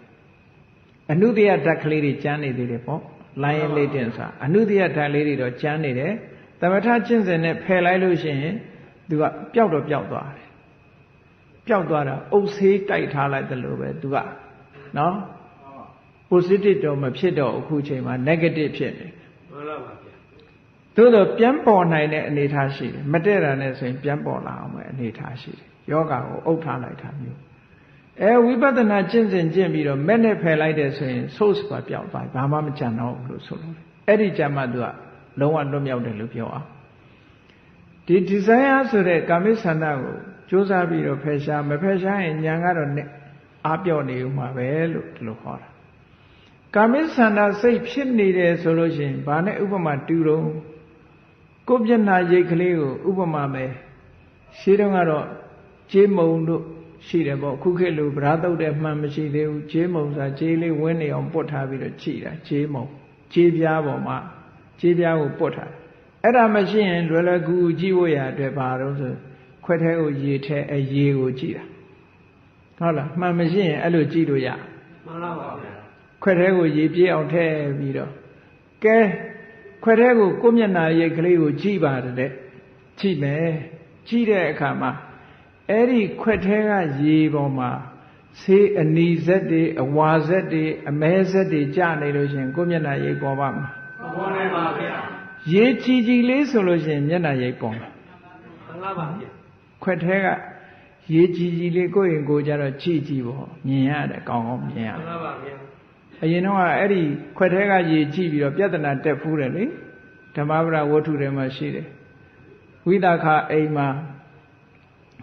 အနုတ္တယဓာတ်ကလေးတွေကျန်နေသေးတယ်ပေါ့ line latent ဆိုတာအနုတ္တယဓာတ်လေးတွေတော့ကျန်နေတယ်သမထကျင့်စဉ်နဲ့ဖယ်လိုက်လို့ရှိရင်သူကပျောက်တော့ပျောက်သွားတယ်ပျောက်သွားတာအုပ်ဆေးတိုက်ထားလိုက်တယ်လို့ပဲသူကနော် positive တော့မဖြစ်တော့အခုချိန်မှာ negative ဖြစ်နေမှန်ပါပါဗျာသို့တော့ပြန်ပေါ်နိုင်တဲ့အနေအထားရှိတယ်မတည့်တာနဲ့ဆိုရင်ပြန်ပေါ်လာအောင်ပဲအနေအထားရှိတယ်ယောဂါကိုအုပ်ထားလိုက်တာမျိုးဝိပဿနာကျင့်စဉ်ကျင့်ပြီးတော့မဲ့နဲ့ဖယ်လိုက်တယ်ဆိုရင် source ပါပျောက်သွားဘာမှမကြံတော့ဘူးလို့ဆိုလို့အဲ့ဒီကြမှာသူကလုံးဝလွတ်မြောက်တယ်လို့ပြောအောင်ဒီ desire ဆိုတဲ့ကာမိဆန္ဒကိုကြိုးစားပြီးတော့ဖယ်ရှားမဖယ်ရှားရင်ဉာဏ်ကတော့အားပြော့နေဦးမှာပဲလို့ဒီလိုဟောတာကာမိဆန္ဒစိတ်ဖြစ်နေတယ်ဆိုလို့ရှိရင်ဘာနဲ့ဥပမာတူတော့ကိုယ်မျက်နှာရိပ်ကလေးကိုဥပမာမယ်ရှင်းတော့ကတော့ကြေးမုံတို့ရှိတယ်ပေါ့ခုခေတ်လိုဗရာတုတ်တဲ့မှန်မရှိသေးဘူးကြေးမုံဆိုတာကြေးလေးဝင်းနေအောင်ပုတ်ထားပြီးတော့ကြည့်တာကြေးမုံကြေးပြားပေါ်မှာ ကြေးပြားကိုပုတ်ထားအဲ့ဒါမရှိရင်လွယ်လွယ်ကူကူကြည့်ဖို့ရအတွက်ဘာလို့ဆိုခွက်ထဲကိုရေထဲရေကိုကြည့်တာဟုတ်လားမှန်မရှိရင်အဲ့လိုကြည့်လို့ရမှန်ပါပါဗျာခွက်ထဲကိုရေပြေးအောင်ထည့်ပြီးတော့ကဲခွက်ထဲကိုကိုယ့်မျက်နှာရိပ်ကလေးကိုကြည့်ပါတယ်တဲ့ကြည့်မယ်ကြည့်တဲ့အခါမှာအဲ့ဒီခွက်ထဲကရေပေါ်မှာဆေးအနီဇက်တွေအဝါဇက်တွေအမဲဇက်တွေကျနေလို့ရှိရင်ကိုယ့်မျက်နှာရိပ်ပေါ်ပါမလားပေါ်နေပါဗျာရေကြည်ကြည်လေးဆိုလို့ရှိရင်မျက်နှာရိပ်ပေါ်မှာမှန်ပါပါဗျာခွက်ထဲကရေကြည်ကြည်လေးကိုယ့်ရင်ကိုယ်ကြတော့ကြည့်ကြည့်ပေါ့မြင်ရတယ်ကောင်းကောင်းမြင်ရမှန်ပါပါဗျာအရင်တော့အဲ့ဒီခွက်ထဲကရေကြည့်ပြီးတော့ပြဿနာတက်ဖူးတယ်လေဓမ္မပဒဝတ္ထုထဲမှာရှိတယ်ဝိသခအိမ်မှာ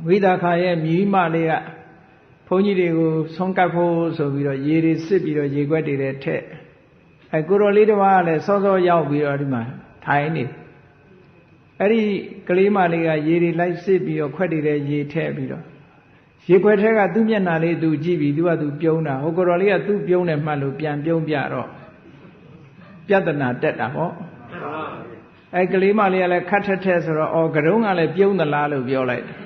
ဝိသခရဲ့မြီးမလေးကဘုန်းကြီးတွေကိုဆုံးကပ်ဖို့ဆိုပြီးတော့ရေတွေစစ်ပြီးတော့ရေခွက်တွေထဲထည့်ကိုတော်လေးတစ်ပါးကလည်းစောစောရောက်ပြီးတော့ဒီမှာထိုင်နေအဲ့ဒီကလေးမလေးကရေတွေလိုက်စစ်ပြီးတော့ခွက်တွေထဲရေထည့်ပြီးတော့ရေခွက်ထဲကသူ့မျက်နှာလေးသူကြည့်ပြီးသူကသူပြုံးတာဟိုကိုတော်လေးကသူ့ပြုံးတယ်မှတ်လို့ပြန်ပြုံးပြတော့ပြဿနာတက်တာပေါ့အဲ့ကလေးမလေးကလည်းခတ်ထက်ထက်ဆိုတော့ကတုံးကလည်းပြုံးသလားလို့ပြောလိုက်တယ်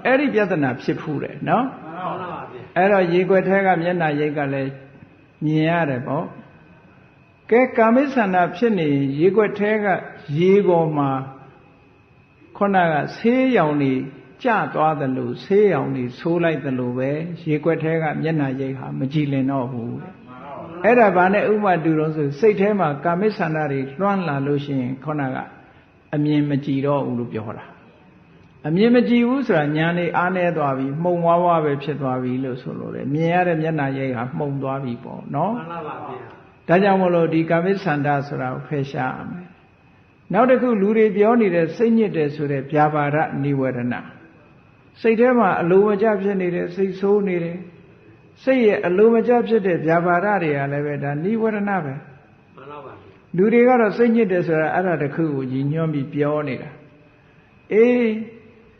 အဲ့ဒီပြဿနာဖြစ်ဖူးတယ်နော်အဲ့တော့ရေခွက်ထဲကမျက်နှာရိပ်ကလည်းမြင်ရတယ်ပေါ့ကဲကာမိဆန္ဒဖြစ်နေရေခွက်ထဲကရေပေါ်မှာခုနကဆေးရောင်တွေကျသွားတယ်လို့ဆေးရောင်တွေဆိုးလိုက်တယ်လို့ပဲရေခွက်ထဲကမျက်နှာရိပ်ဟာမကြည်လင်တော့ဘူးအဲ့ဒါဘာနဲ့ဥပမာတူတော့ဆိုစိတ်ထဲမှာကာမိဆန္ဒတွေလွှမ်းလာလို့ရှိရင်ခုနကအမြင်မကြည်တော့ဘူးလို့ပြောတာအမြင်မကြည်ဘူးဆိုတာညာနေအားနေသွားပြီမှုံဝါးဝါးပဲဖြစ်သွားပြီလို့ဆိုလို့တယ်မြင်ရတဲ့မျက်နှာရိပ်ဟာမှုံသွားပြီပေါ့နော်မှန်ပါပါဗျာဒါကြောင့်မလို့ဒီကာမိဆန္ဒဆိုတာကိုဖယ်ရှားရမယ်နောက်တစ်ခုလူတွေပြောနေတဲ့စိတ်ညစ်တယ်ဆိုတဲ့ဗျာပါဒနိဝရဏစိတ်ထဲမှာအလိုမကျဖြစ်နေတယ်စိတ်ဆိုးနေတယ်စိတ်ရဲ့အလိုမကျဖြစ်တဲ့ဗျာပါဒတွေကလည်းပဲဒါနိဝရဏပဲမှန်ပါပါလူတွေကတော့စိတ်ညစ်တယ်ဆိုတာအဲ့ဒါတစ်ခုကိုရည်ညွှန်းပြီးပြောနေတာအေး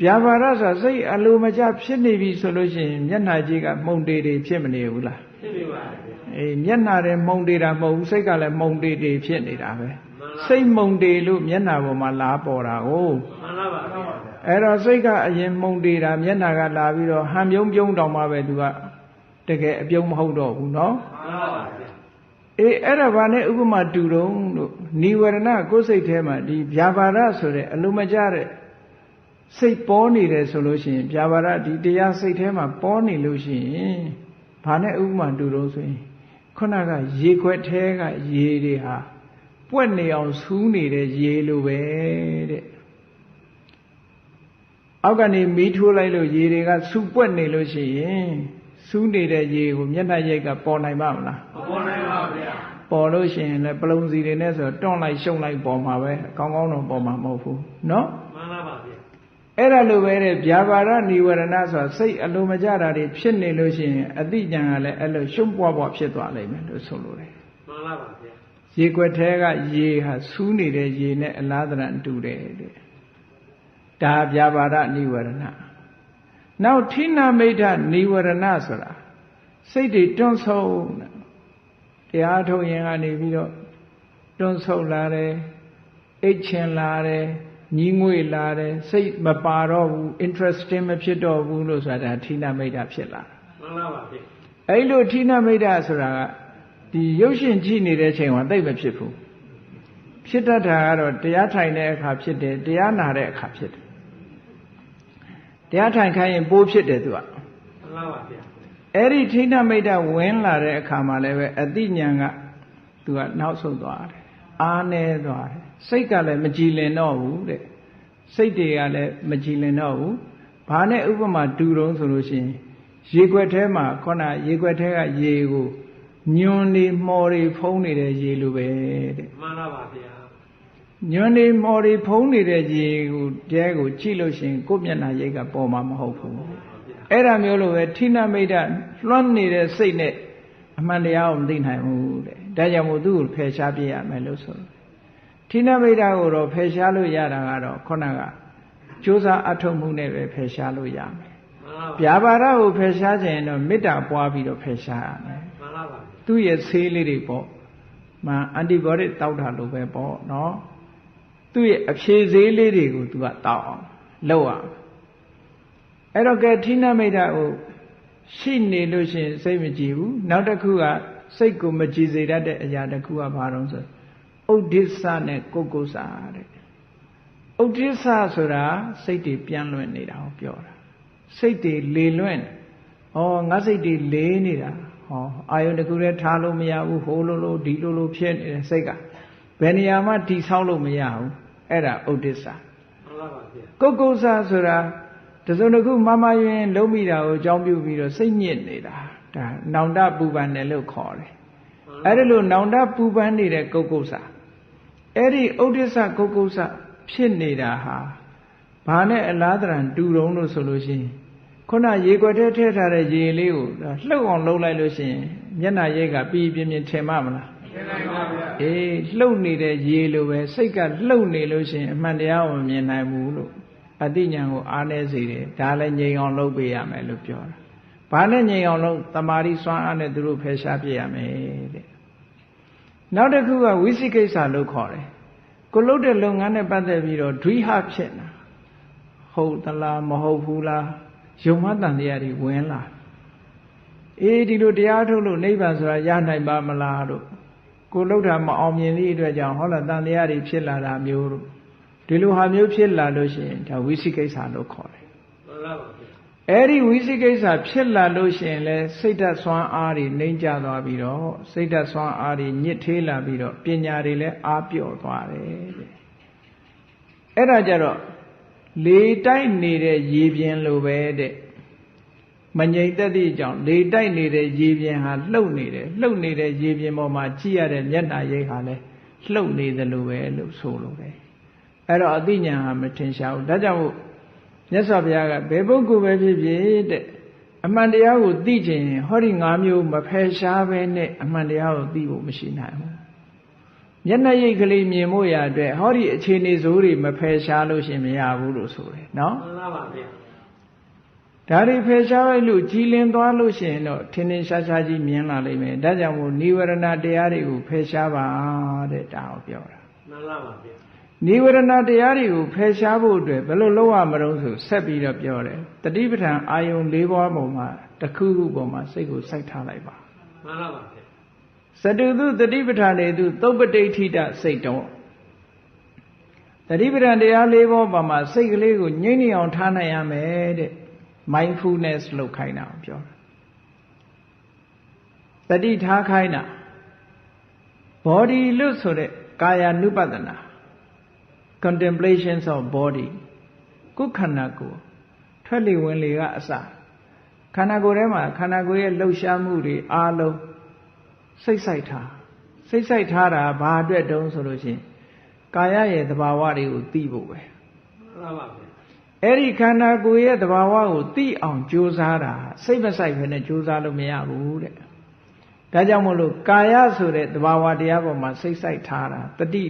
ဗျာပါဒဆိုတာစိတ်အလိုမကျဖြစ်နေပြီဆိုလို့ရှိရင်မျက်နှာကြီးကမှုန်တေးတေးဖြစ်မနေဘူးလားဖြစ်နေပါဘူးအေးမျက်နှာထဲမှုန်တေးတာမဟုတ်ဘူးစိတ်ကလည်းမှုန်တေးတေးဖြစ်နေတာပဲစိတ်မှုန်တေးလို့မျက်နှာပေါ်မှာလာပေါ်တာကိုမှန်ပါပါအဲ့တော့စိတ်ကအရင်မှုန်တေးတာမျက်နှာကလာပြီးတော့ဟန်ပြုံးပြုံးတောင်မှပဲသူကတကယ်အပြုံးမဟုတ်တော့ဘူးနော်မှန်ပါပါအေးအဲ့ဒါဘာနဲ့ဥပမာတူတုံးလို့နိဝရဏကိုယ်စိတ်ထဲမှာဒီဗျာပါဒဆိုတဲ့အလိုမကျတဲ့စိတ်ပေါ်နေတယ်ဆိုလို့ရှိရင်ဗျာပါဒဒီတရားစိတ်ထဲမှာပေါ်နေလို့ရှိရင်ဘာနဲ့ဥပမာတူတုံးဆိုရင်ခုနကရေခွက်ထဲကရေတွေဟာပွက်နေအောင်ဆူးနေတဲ့ရေလိုပဲတဲ့အောက်ကနေမီးထိုးလိုက်လို့ရေတွေကဆူပွက်နေလို့ရှိရင်ဆူးနေတဲ့ရေကိုမျက်နှာရိပ်ကပေါ်နိုင်ပါမလားမပေါ်နိုင်ပါဘူးဗျာပေါ်လို့ရှိရင်လည်းပလုံစီတွေနဲ့ဆိုတွန့်လိုက်ရှုံလိုက်ပေါ်မှာပဲကောင်းကောင်းတော့ပေါ်မှာမဟုတ်ဘူးနော်မှန်ပါပါဗျာအဲ့ဒါလိုပဲတဲ့ဗျာပါဒနိဝရဏဆိုတာစိတ်အလိုမကျတာတွေဖြစ်နေလို့ရှိရင်အတိညာကလည်းအဲ့လိုရှုံ့ပွားပွားဖြစ်သွားလိမ့်မယ်လို့ဆိုလိုတယ်မှန်ပါပါဗျာရေခွက်ထဲကရေဟာဆူးနေတဲ့ရေနဲ့အလားတရတူတယ်တဲ့ဒါဗျာပါဒနိဝရဏနောက်ဌိနမိဋ္ဌနိဝရဏဆိုတာစိတ်တွေတွန့်ဆုတ်တရားထုတ်ရင်ကနေပြီးတော့တွန့်ဆုတ်လာတယ်အိတ်ချင်လာတယ်ညီးငွေ့လာတယ်စိတ်မပါတော့ဘူး interesting မဖြစ်တော့ဘူးလို့ဆိုတာဌိနမိဋ္ဌဖြစ်လာမှန်ပါပါဗျအဲ့လိုဌိနမိဋ္ဌဆိုတာကဒီရုပ်ရှင်ကြည့်နေတဲ့ချိန်မှာသိမဖြစ်ဘူးဖြစ်တတ်တာကတော့တရားထိုင်တဲ့အခါဖြစ်တယ်တရားနာတဲ့အခါဖြစ်တယ်တရားထိုင်ခိုင်းရင်ပိုးဖြစ်တယ်သူကမှန်ပါပါဗျအဲ့ဒီဌိနမိဋ္ဌဝင်လာတဲ့အခါမှာလည်းပဲအတိညာကသူကနောက်ဆုတ်သွားတယ်အားနေသွားတယ်စိတ်ကလည်းမကြည်လင်တော့ဘူးတဲ့စိတ်တွေကလည်းမကြည်လင်တော့ဘူးဘာနဲ့ဥပမာတူတုံးဆိုလို့ရှိရင်ရေခွက်ထဲမှာခုနရေခွက်ထဲကရေကိုညွန်နေမှော်တွေဖုံးနေတဲ့ရေလိုပဲတဲ့မှန်ပါပါဗျာညွန်နေမှော်တွေဖုံးနေတဲ့ရေကိုတဲကိုကြည့်လို့ရှိရင်ကိုယ့်မျက်နှာရိပ်ကပေါ်မှာမဟုတ်ဘူးအဲ့ဒါမျိုးလိုပဲဌိနမိဋ္ဌလွှမ်းနေတဲ့စိတ်နဲ့အမှန်တရားကိုမသိနိုင်ဘူးတဲ့ဒါကြောင့်မို့သူ့ကိုဖယ်ရှားပြရမယ်လို့ဆိုဌိနမိဋ္ဌကိုတော့ဖယ်ရှားလို့ရတာကတော့ခုနကကြိုးစားအထောက်မှုနဲ့ပဲဖယ်ရှားလို့ရမယ်ဗျာပါဒကိုဖယ်ရှားခြင်းတော့မေတ္တာပွားပြီးတော့ဖယ်ရှားရမယ်မှန်ပါပါသူ့ရဲ့ဆေးလေးတွေပေါ့ မှန်အန်တီဘောဒစ်တောက်တာလို့ပဲပေါ့နော်သူ့ရဲ့အဖြေဈေးလေးတွေကိုသူကတောက်အောင်လုပ်အောင်အဲ့တော့ကဲဌိနမိတ်ကိုရှိနေလို့ရှိရင်စိတ်မကြည်ဘူးနောက်တစ်ခုကစိတ်ကိုမကြည်စေတတ်တဲ့အရာတစ်ခုကဘာလို့ဆိုဥဒိစ္စနဲ့ကုက္ကုစတဲ့ဥဒိစ္စဆိုတာစိတ်တွေပြန်လွင့်နေတာကိုပြောတာစိတ်တွေလေလွင့်ငါစိတ်တွေလေးနေတာအာယုန်တစ်ခုတည်းထားလို့မရဘူးဟိုလိုဒီလိုဖြစ်နေတဲ့စိတ်ကဘယ်နေရာမှတိဆောက်လို့မရဘူးအဲ့ဒါဥဒိစ္စမှန်ပါပါဗျာကုက္ကုစဆိုတာတစုံတစ်ခုမမယွင်လုံးမိတာကိုအကြောင်းပြုပြီးတော့စိတ်ညစ်နေတာဒါနောင်တပူပန်တယ်လို့ခေါ်တယ်အဲ့ဒါလို့နောင်တပူပန်နေတဲ့ကုက္ကုစအဲ့ဒီဥဒိစ္စကုက္ကုစဖြစ်နေတာဟာဘာနဲ့အလားတရံတူတုံးလို့ဆိုလို့ရှိရင်ခုနရေခွက်ထဲထည့်ထားတဲ့ရေလေးကိုလှုပ်အောင်လှုပ်လိုက်လို့ရှိရင်မျက်နှာရိပ်ကပြင်းထင်မလားထင်နိုင်ပါဗျာအေးလှုပ်နေတဲ့ရေလိုပဲစိတ်ကလှုပ်နေလို့ရှိရင်အမှန်တရားကိုမမြင်နိုင်ဘူးလို့အတိညာကိုအားနည်းစေတယ်ဒါလည်းငြိမ်အောင်လုပ်ပေးရမယ်လို့ပြောတာဘာနဲ့ငြိမ်အောင်လုပ်တမာရီစွမ်းအားနဲ့သူတို့ဖယ်ရှားပြရမယ်တဲ့နောက်တစ်ခုကဝိသိကိစ္စလို့ခေါ်တယ်ကိုလုပ်တဲ့လုပ်ငန်းနဲ့ပတ်သက်ပြီးတော့ဒွိဟဖြစ်နေတာဟုတ်သလားမဟုတ်ဘူးလားယုံမှတန်တရားတွေဝင်လာအေးဒီလိုတရားထုတ်လို့နိဗ္ဗာန်ဆိုတာရနိုင်ပါမလားတို့ကိုလှုပ်တာမအောင်မြင်သည့်အတွက်ကြောင့်ဟောလားတန်တရားတွေဖြစ်လာတာမျိုးတို့ဒီလိုဟာမျိုးဖြစ်လာလို့ရှိရင်ဒါဝိသိကိစ္စလို့ခေါ်တယ်မှန်ပါပါဗျာအဲ့ဒီဝိသိကိစ္စဖြစ်လာလို့ရှိရင်လဲစိတ်ဓာတ်စွမ်းအားတွေနှိမ့်ကျသွားပြီးတော့စိတ်ဓာတ်စွမ်းအားတွေညစ်ထေးလာပြီးတော့ပညာတွေလည်းအားပြော့သွားတယ်တဲ့အဲ့ဒါကြတော့လေတိုက်နေတဲ့ရေပြင်လိုပဲတဲ့မငြိမ်သက်သည့်အကြောင်းလေတိုက်နေတဲ့ရေပြင်ဟာလှုပ်နေတယ်လှုပ်နေတဲ့ရေပြင်ပေါ်မှာကြည့်ရတဲ့မျက်နှာရိပ်ဟာလည်းလှုပ်နေသလိုပဲလို့ဆိုလိုတယ်အဲ့တော့အသိဉာဏ်ဟာမထင်ရှားဘူးဒါကြောင့်မို့မြတ်စွာဘုရားကဘယ်ပုဂ္ဂိုလ်ပဲဖြစ်ဖြစ်တဲ့အမှန်တရားကိုသိချင်ရင်ဟောဒီ၅မျိုးမဖယ်ရှားပဲနဲ့အမှန်တရားကိုသိဖို့မရှိနိုင်ဘူးမျက်နှာရိပ်ကလေးမြင်ဖို့ရအတွက်ဟောဒီအခြေအနေဆိုးတွေမဖယ်ရှားလို့ရှင်မရဘူးလို့ဆိုတယ်နော်မှန်ပါပါဗျာဒါတွေဖယ်ရှားလိုက်လို့ကြည်လင်သွားလို့ရှိရင်တော့ထင်ထင်ရှားရှားကြီးမြင်လာလိမ့်မယ်ဒါကြောင့်မို့နိဝရဏတရားတွေကိုဖယ်ရှားပါတဲ့ဒါကိုပြောတာမှန်ပါပါဗျာနိဝရဏတရားတွေကိုဖယ်ရှားဖို့အတွက်ဘယ်လိုလုပ်ရမလို့ဆိုဆက်ပြီးတော့ပြောတယ်တတိပဋ္ဌာန်အာယုံ၄ပါးပုံမှာတစ်ခုခုပုံမှာစိတ်ကိုစိုက်ထားလိုက်ပါမှန်ပါပါဗျာသတုတုတတိပဋ္ဌာန်တွေသူသုပ္ပတိဋ္ဌိတစိတ်တော်တတိပဋ္ဌာန်တရား၄ပါးပုံမှာစိတ်ကလေးကိုငြိမ့်နေအောင်ထားနိုင်ရမယ်တဲ့mindfulness လုပ်ခိုင်းတာကိုပြောတာတတိထားခိုင်းတာ body လို့ဆိုတဲ့ကာယ ानु ပဒနာ contemplations of body ကိုယ်ခန္ဓာကိုယ်ထွက်လေဝင်လေကအစခန္ဓာကိုယ်ထဲမှာခန္ဓာကိုယ်ရဲ့လှုပ်ရှားမှုတွေအားလုံးစိတ်ဆိုင်ထားတာဘာအတွက်တုံးဆိုလို့ရှိရင်ကာယရဲ့သဘာဝတွေကိုသိဖို့ပဲမှန်ပါဗျာအဲ့ဒီခန္ဓာကိုယ်ရဲ့သဘာဝကိုသိအောင်ကြိုးစားတာစိတ်မဆိုင်ဘဲနဲ့ကြိုးစားလို့မရဘူးတဲ့ဒါကြောင့်မို့လို့ကာယဆိုတဲ့သဘာဝတရားပေါ်မှာစိတ်ဆိုင်ထားတာတတိ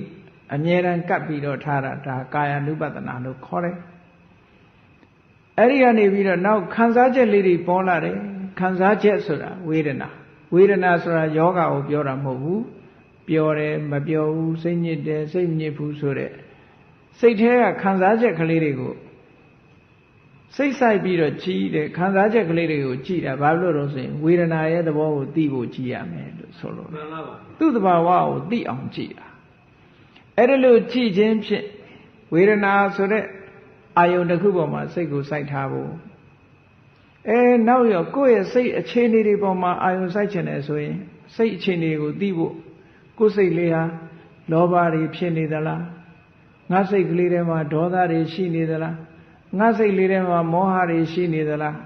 အမြဲတမ်းကပ်ပြီးတော့ထားတာဒါကာယ ानु ပဒနာလို့ခေါ်တယ်အဲ့ဒီကနေပြီးတော့နောက်ခံစားချက်လေးတွေပေါ်လာတယ်ခံစားချက်ဆိုတာဝေဒနာဆိုတာယောဂကိုပြောတာမဟုတ်ဘူးပျော်တယ်မပျော်ဘူးစိတ်ညစ်တယ်စိတ်မညစ်ဘူးဆိုတဲ့စိတ်ထဲကခံစားချက်ကလေးတွေကိုစိတ်ဆိုင်ပြီးတော့ကြည်တယ်ခံစားချက်ကလေးတွေကိုကြည်တာဘာလို့လို့ဆိုရင်ဝေဒနာရဲ့သဘောကိုသိဖို့ကြည်ရမယ်လို့ဆိုလို့မှန်ပါပါသူ့သဘာဝကိုသိအောင်ကြည်တာအဲ့ဒါလို့ကြည်ခြင်းဖြင့်ဝေဒနာဆိုတဲ့အာယုန်တစ်ခုပေါ်မှာစိတ်ကိုစိုက်ထားဖို့နောက်ရောကိုယ့်ရဲ့စိတ်အခြေအနေတွေပေါ်မှာအာယုန်စိုက်ချင်တယ်ဆိုရင်စိတ်အခြေအနေကိုသိဖို့ကိုယ်စိတ်လေးဟာလောဘတွေဖြစ်နေသလားငါစိတ်ကလေးထဲမှာဒေါသတွေရှိနေသလားငါစိတ်လေးထဲမှာမောဟတွေရှိနေသလား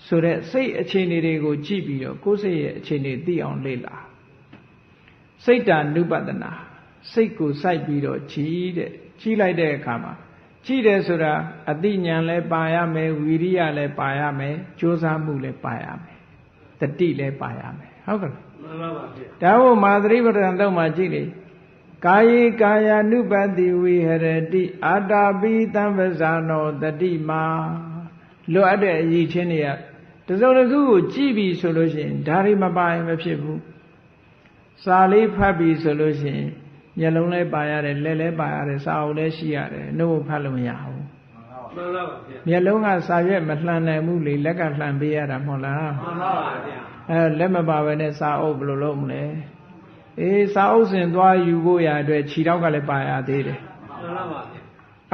ဆိုတဲ့စိတ်အခြေအနေတွေကိုကြည့်ပြီးတော့ကိုယ်စိတ်ရဲ့အခြေအနေသိအောင်လေ့လာစိတ်တ ानु ပဒနာစိတ်ကိုစိုက်ပြီးတော့ကြည်လိုက်တဲ့အခါမှာကြည့်တယ်ဆိုတာအတိညာဏ်လည်းပါရမယ်ဝီရိယလည်းပါရမယ်ကြိုးစားမှုလည်းပါရမယ်တတိလည်းပါရမယ်ဟုတ်ကဲ့မှန်ပါပါဗျာဒါဖို့မာသရိပဋ္ဌာန်တော့မှကြည့်လေကာယေကာယ ानु ပတိဝိဟရတိအာတာပိသံပဇာနောတတိမာလွတ်အပ်တဲ့အရည်ချင်းတွေကတစုံတစ်ခုကိုကြည့်ပြီဆိုလို့ရှိရင်ဒါတွေမပါရင်မဖြစ်ဘူး စာလေးဖတ်ပြီးဆိုလို့ရှိရင်မျက်လုံးလဲပါရတယ်လက်လဲပါရတယ်စာအုပ်လဲရှိရတယ်နှုတ်ဖတ်လို့မရဘူးမှန်ပါပါဗျာမျက်လုံးကစာရွက်မလှန်နိုင်ဘူးလေလက်ကလှန်ပေးရတာမဟုတ်လားမှန်ပါပါဗျာလက်မပါဘဲနဲ့စာအုပ်ဘယ်လိုလုပ်မလဲစာအုပ်စဉ်သွားယူဖို့ရအတွက်ခြေထောက်ကလည်းပါရသေးတယ်မှန်ပါပါဗျာ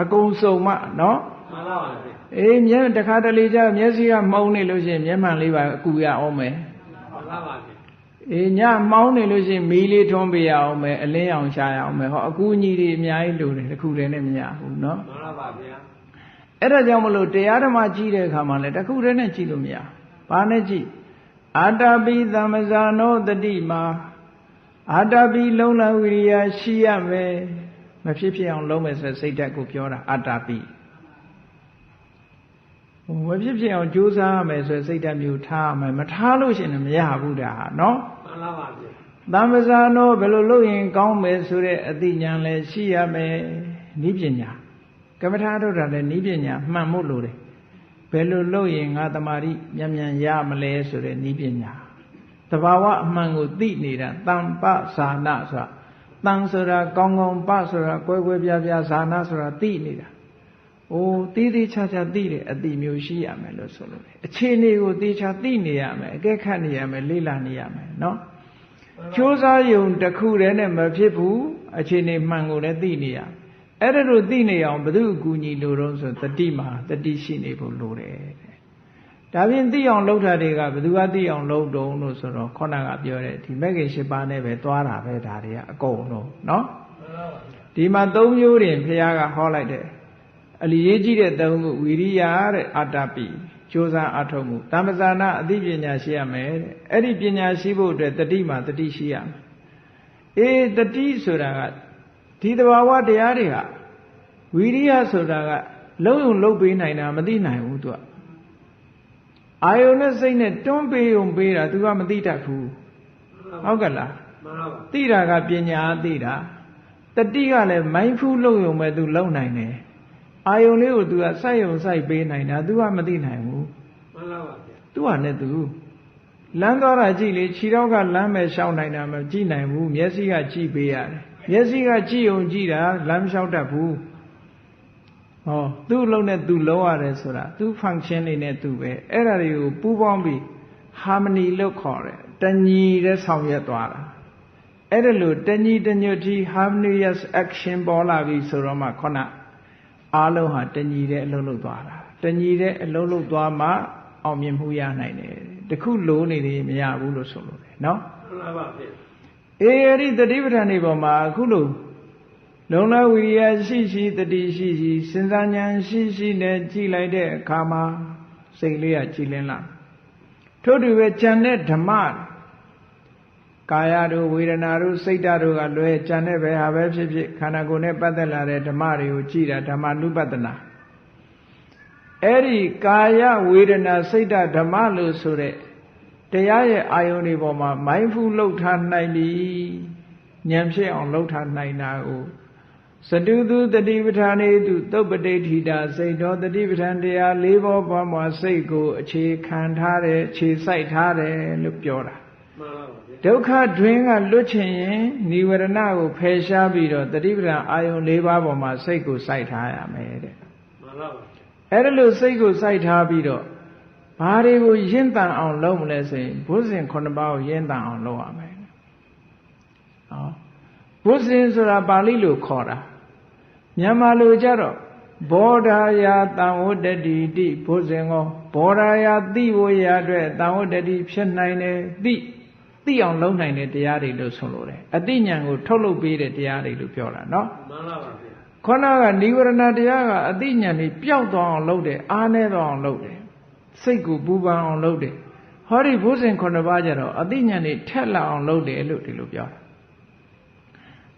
အကုန်စုံမနော်မှန်ပါပါဗျာမျက်တခါတလေကျမျက်စိကမှုံနေလို့ရှိရင်မျက်မှန်လေးပါအကူရအောင်မယ်မှန်ပါပါဗျာညမောင်းနေလို့ရှိရင်မီးလေးထွန်းပေးရအောင်မယ်အလင်းအောင်ရှာရအောင်မယ်ဟောအကူကြီးတွေအများကြီးလိုတယ်တခုတည်းနဲ့မရဘူးနော်မှန်ပါပါဗျာအဲ့ဒါကြောင့်မလို့တရားဓမ္မကြည့်တဲ့အခါမှာလည်းတခုတည်းနဲ့ကြည့်လို့မရဘာနဲ့ကြည့်အာတပိသမ္မဇာနောတတိမှာအာတပိလုံလဝိရိယရှိရမယ်မဖြစ်ဖြစ်အောင်လုံးမယ်ဆိုစိတ်ဓာတ်ကိုပြောတာအာတပိမဖြစ်ဖြစ်အောင်ကြိုးစားရမယ်ဆိုစိတ်ဓာတ်မျိုးထားရမယ်မထားလို့ရှိရင်မရဘူးဒါဟာနော်မှန်ပါပါဗျာသမ္မဇာနောဘယ်လိုလုပ်ရင်ကောင်းမယ်ဆိုတဲ့အသိဉာဏ်လည်းရှိရမယ်ဤပညာကမ္မထာထုတ်တာလည်းဤပညာမှန်ဖို့လိုတယ်ဘယ်လိုလုပ်ရင်ငါတမာတိမြန်မြန်ရမလဲဆိုတဲ့ဤပညာတဘာဝအမှန်ကိုသိနေတာတမ္ပဇာနာဆိုတာတန်ဆိုတာကောင်းကောင်းပဆိုတာကွဲကွဲပြားပြားဇာနာဆိုတာသိနေတာတီးတီးခြားခြားသိတယ်အတိမျိုးရှိရမယ်လို့ဆိုလို့အခြေအနေကိုတေချာသိနေရမယ်အကဲခတ်နေရမယ်လေ့လာနေရမယ်နော်ကြိုးစားယုံတစ်ခုတည်းနဲ့မဖြစ်ဘူးအခြေအနေမှန်ကိုလည်းသိနေရအဲ့ဒါလိုသိနေအောင်ဘယ်သူအကူအညီလိုတော့ဆိုတတိမှာတတိရှိနေဖို့လိုတယ်ဒါဖြင့်သိအောင်လုပ်တာတွေကဘယ်သူကသိအောင်လုပ်တုံးလို့ဆိုတော့ခေါဏကပြောတဲ့ဒီမဂ္ဂင်၈ပါးနဲ့ပဲသွားတာပဲဒါတွေကအကုန်လုံးနော်ဒီမှာ၃မျိုးတွင်ဘုရားကဟောလိုက်တယ်အလီရေးကြည့်တဲ့သုံးခုဝီရိယတဲ့အာတပိကြိုးစားအထောက်မှုတမ္ပဇာနာအသိပညာရှိရမယ်တဲ့အဲ့ဒီပညာရှိဖို့အတွက်တတိမှာတတိရှိရမယ်တတိဆိုတာကဒီတဘာဝတရားတွေကဝီရိယဆိုတာကလုံးုံလုံးပေးနိုင်တာမသိနိုင်ဘူးသူကအာယုန်နဲ့စိတ်နဲ့တွန်းပေးုံပေးတာသူကမသိတတ်ဘူးဟုတ်ကလားမှန်ပါပါသိတာကပညာသိတာတတိကလည်းမိုင်းဖူးလုံးုံပဲသူလုံနိုင်တယ်အာယုန်လေးကိုသူကစိုက်ယုံစိုက်ပေးနိုင်တာသူကမသိနိုင်ဘူးမှန်ပါပါဗျာသူကနဲ့သူလမ်းသွားတာကြည့်လေခြေတော့ကလမ်းမဲ့ရှောင်းနိုင်တာမကြည့်နိုင်ဘူးမျက်စိကကြည့်ပေးရတယ်မျက်စိကကြည့်ုံကြည့်တာလမ်းမလျှောက်တတ်ဘူးသူ့အလုံးနဲ့သူလုံးရတယ်ဆိုတာသူ့ function လေးနဲ့သူပဲအဲ့ဒါတွေကိုပူးပေါင်းပြီး harmony လို့ခေါ်တယ်တညီတဲ့ဆောင်ရွက်သွားတာအဲ့ဒါလို့တညီတညွတ်တီ harmonious action ပေါ်လာပြီဆိုတော့မှခုနအားလုံးဟာတညီတဲ့အလုံးလုံးသွားတာတညီတဲ့အလုံးလုံးသွားမှအောင်မြင်မှုရနိုင်တယ်တခုလိုနေနေမရဘူးလို့ဆိုလို့တယ်နော်မှန်ပါဗျာအဲ့ဒီတတိပဋ္ဌာန်တွေပေါ်မှာအခုလိုလုံလဝိရိယရှိရှိတတိရှိရှိစဉ်းစားဉာဏ်ရှိရှိနဲ့ကြည်လိုက်တဲ့အခါမှာစိတ်လေးကကြည်လင်းလာထို့တူပဲကြံတဲ့ဓမ္မကာယတို့ဝေဒနာတို့စိတ်ဓာတ်တို့ကလွဲကြံတဲ့ဘယ်ဟာပဲဖြစ်ဖြစ်ခန္ဓာကိုယ်နဲ့ပတ်သက်လာတဲ့ဓမ္မတွေကိုကြည်တာဓမ္မနုပဒနာအဲ့ဒီကာယဝေဒနာစိတ်ဓာတ်ဓမ္မလို့ဆိုတဲ့တရားရဲ့အာယုန်တွေပေါ်မှာ mindful လောက်ထားနိုင်ပြီဉာဏ်ဖြစ်အောင်လောက်ထားနိုင်တာကိုစတုသူတတိပဋ္ဌာနေတုသုပ္ပတိဋ္ဌိတာစိတ်တော်တတိပဋ္ဌာန်တရား၄ဘောပွားမှာစိတ်ကိုအခြေခံထားတယ်ခြေစိုက်ထားတယ်လို့ပြောတာမှန်ပါပါဒုက္ခတွင်ကလွတ်ချင်ရင်និဝရဏကိုဖယ်ရှားပြီးတော့တတိပဋ္ဌာန်အာယုန်၄ပါးပေါ်မှာစိတ်ကိုစိုက်ထားရမယ်တဲ့မှန်ပါပါအဲ့ဒါလို့စိတ်ကိုစိုက်ထားပြီးတော့ဘာတွေကိုရင့်တန်အောင်လုပ်မလဲဆိုရင်ဘုဇင်9ပါးကိုရင့်တန်အောင်လုပ်ရမယ်ဘုဇင်ဆိုတာပါဠိလိုခေါ်တာမြန်မာလိုကြတော့ဘောဓာယာတံဝတ္တတိတိဘုဇင်ကိုဘောဓာယာသိဝရအတွက်တံဝတ္တတိဖြစ်နိုင်တယ်သိအောင်လုပ်နိုင်တဲ့တရားတွေလို့ဆိုလို့တယ်အသိဉာဏ်ကိုထုတ်လုပ်ပေးတဲ့တရားတွေလို့ပြောတာနော်မှန်ပါပါဗျာခொနကនិဝရဏတရားကအသိဉာဏ်တွေပျောက်သွားအောင်လုပ်တယ်အားနည်းသွားအောင်လုပ်တယ်စိတ်ကိုပူပန်အောင်လုပ်တယ်ဟောဒီဘုဇင်9ပါးကြတော့အသိဉာဏ်တွေထက်လာအောင်လုပ်တယ်လို့ဒီလိုပြောတာ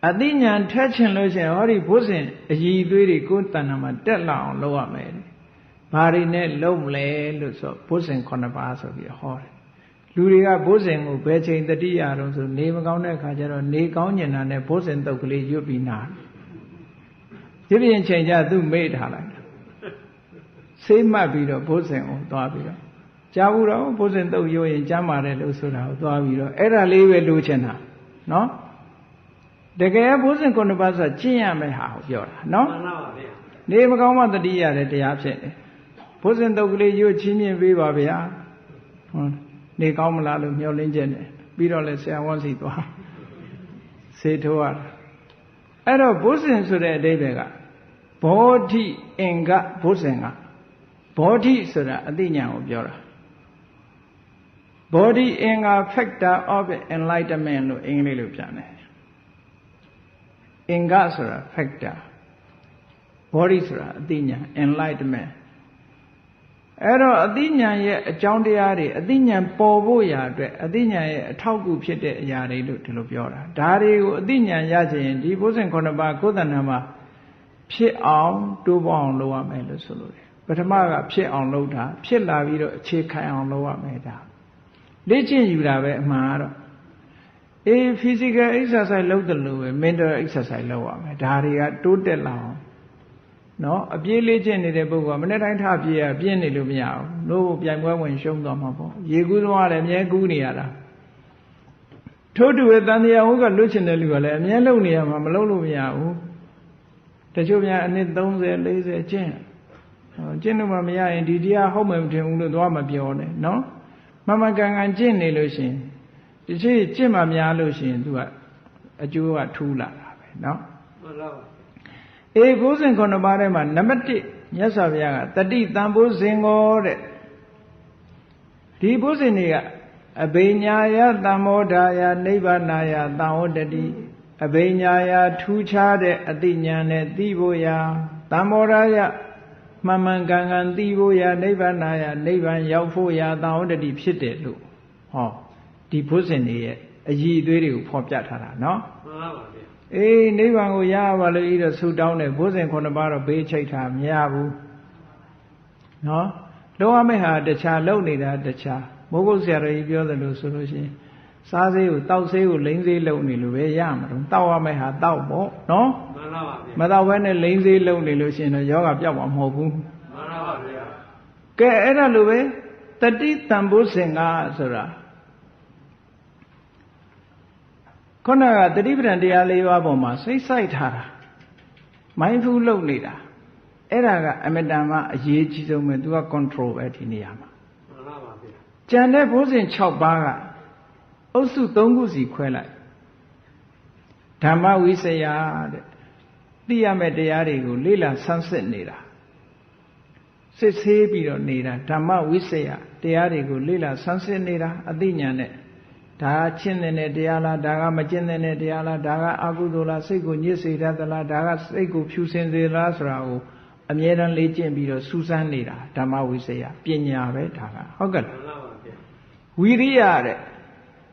အသိဉာဏ်ထက်ချင်လို့ရှိရင်ဟောဒီဘုဇင်အည်သွေးတွေကိုယ်တဏ္ဍာမှာတက်လာအောင်လုပ်ရမယ်ဘာတွေနဲ့လုပ်မလဲလို့ဆိုဘုဇင်9ပါးဆိုပြီးဟောတယ်လူတွေကဘုဇင်ကိုဘယ်ချိန်တတိယတော့ဆိုနေမကောင်းတဲ့အခါကျတော့နေကောင်းကျင်တာနဲ့ဘုဇင်တုတ်ကလေးရွတ်ပြီးနာဒီပြင်ချိန်ကျသူမေ့ထားလိုက်ဆေးမှတ်ပြီးတော့ဘုဇင်ကိုသွားပြီးတော့ကြားဘူးတော့ဘုဇင်တုတ်ရွတ်ရင်ကျမ်းပါတယ်လို့ဆိုတာကိုသွားပြီးတော့အဲ့ဒါလေးပဲလိုချင်တာ နော်တကယ်ဘုဇင်9ပါးဆိုကျင့်ရမယ်ဟာကိုပြောတာနော် မှန်ပါဗျာ နေမကောင်းမှတတိရတဲ့တရားဖြစ်တယ်ဘုဇင်တုတ်ကလေးရွတ်ချင်းမြင်ပေးပါဗျာဟုတ်နေကောင်းမလားလို့မျှော်လင့်ချက်နဲ့ပြီးတော့လဲဆရာဝန်စီသွားစေထိုးရတာအဲ့တော့ဘုဇင်ဆိုတဲ့အဓိပ္ပာယ်ကဘောဓိအင်္ဂဘုဇင်ကဘောဓိဆိုတာအသိဉာဏ်ကိုပြောတာ body in a factor of enlightenment လို့အင်္ဂလိပ်လိုပြန်တယ်အင်္ဂဆိုတာ factor body ဆိုတာအသိဉာဏ် enlightenment အဲ့တော့အသိဉာဏ်ရဲ့အကြောင်းတရားတွေအသိဉာဏ်ပေါ်ဖို့ရာအတွက်အသိဉာဏ်ရဲ့အထောက်အကူဖြစ်တဲ့အရာတွေလို့ဒီလိုပြောတာဒါတွေကိုအသိဉာဏ်ရချင်ဒီဘုဇင်9ပါးကိုယ်တဏ္ဍာမှာဖြစ်အောင်တိုးပေါအောင်လုပ်ရမယ်လို့ဆိုလို့တယ်ပထမကဖြစ်အောင်လုပ်တာဖြစ်လာပြီးတော့အခြေခံအောင်လုပ်ရမယ်ဒါလေ့ကျင့်ယူတာပဲအမှန်ကတော့physical exercise လုပ်တယ်လို့ပဲ mental exercise လုပ်ရမယ်ဒါတွေကတိုးတက်လာအောင်နော်အပြေးလေ့ကျင့်နေတဲ့ပုဂ္ဂိုလ်ကမနေ့တိုင်းထပြေးရပြင်းနေလို့မရဘူးလို့ပြိုင်ပွဲဝင်ရှုံးသွားမှာပေါ့ရေကူးသွားတယ်အမြဲကူးနေရတာထို့တူပဲတန်တရားဟုတ်ကလွတ်ချင်တဲ့လူကလည်းအမြဲလုံနေရမှာမလုံလို့မရဘူးတချို့များအနည်း30 40ကျင့်လို့မှမရရင်ဒီတရားဟုတ်မှမထင်ဘူးလို့သွားမပြောနဲ့နော်မမကန်ကန်ကျင့်နေလို့ရှိရင်ဒီချိကျင့်မှများလို့ရှိရင်သူကအကျိုးကထူးလာတာပဲเนาะမှန်ပါပါဘုဇင်9ပါးထဲမှာနံပါတ်1မြတ်စွာဘုရားကတတိတံဘုဇင်ကိုတဲ့ဒီဘုဇင်တွေကအဘိညာယသံမောဒာယနိဗ္ဗာနာယသံဝတ္တတိအဘိညာယထူးခြားတဲ့အသိဉာဏ်နဲ့သိဖို့ရာသံမောဒာယမှန်မှန်ကန်ကန်သိဖို့ရာနိဗ္ဗာနာယနိဗ္ဗာန်ရောက်ဖို့ရာသံဝတ္တတိဖြစ်တယ်လို့ဟောဒီဘုဇင်တွေရဲ့အည်အသွေးတွေကိုဖော်ပြထားတာเนาะမှန်ပါပါဗျာနိဗ္ဗာန်ကိုရပါလို့ဤတော့ဆုတောင်းတယ်ဘုဇင်9ပါးတော့ဘေးချိတ်ထားမရဘူးเนาะလုံးဝမဲ့ဟာတခြားလုံနေတာတခြားမိုးကုတ်ဆရာတော်ကြီးပြောတယ်လို့ဆိုလို့ရှိရင်စားဆေးကိုတောက်ဆေးကိုလိမ့်ဆေးလုံနေလို့ပဲရမှာတော့တောက်ရမဲ့ဟာတောက်ပေါ့เนาะမှန်ပါပါဗျာမတောက်ဘဲနဲ့လိမ့်ဆေးလုံနေလို့ရှိရင်တော့ယောဂပြောက်မှာမဟုတ်ဘူးမှန်ပါပါဗျာကဲအဲ့ဒါလိုပဲတတိတံဘုဇင်ကဆိုတာခုနကတတိပဒံတရား၄ပါးပေါ်မှာစိတ်ဆိုင်ထားတာမိုင်းဖူးလုပ်နေတာအဲ့ဒါကအမတန်မှအရေးကြီးဆုံးပဲသူက control ပဲဒီနေရာမှာမှန်ပါပါဗျာကျန်တဲ့ဘုဇင်6ပါးကအုပ်စု3ခုစီခွဲလိုက်ဓမ္မဝိစယတဲ့သိရမယ့်တရားတွေကိုလေ့လာဆန်းစစ်နေတာစစ်ဆေးပြီးတော့နေတာဓမ္မဝိစယတရားတွေကိုလေ့လာဆန်းစစ်နေတာအသိဉာဏ်နဲ့ဒါကကျင့်တဲ့တရားလားဒါကမကျင့်တဲ့တရားလားဒါကအကုသိုလ်လားစိတ်ကိုညစ်စေတတ်သလားဒါကစိတ်ကိုဖြူစင်စေလားဆိုတာကိုအမြဲတမ်းလေ့ကျင့်ပြီးတော့စူးစမ်းနေတာဓမ္မဝိစယပညာပဲဒါကဟုတ်ကဲ့ဝီရိယတဲ့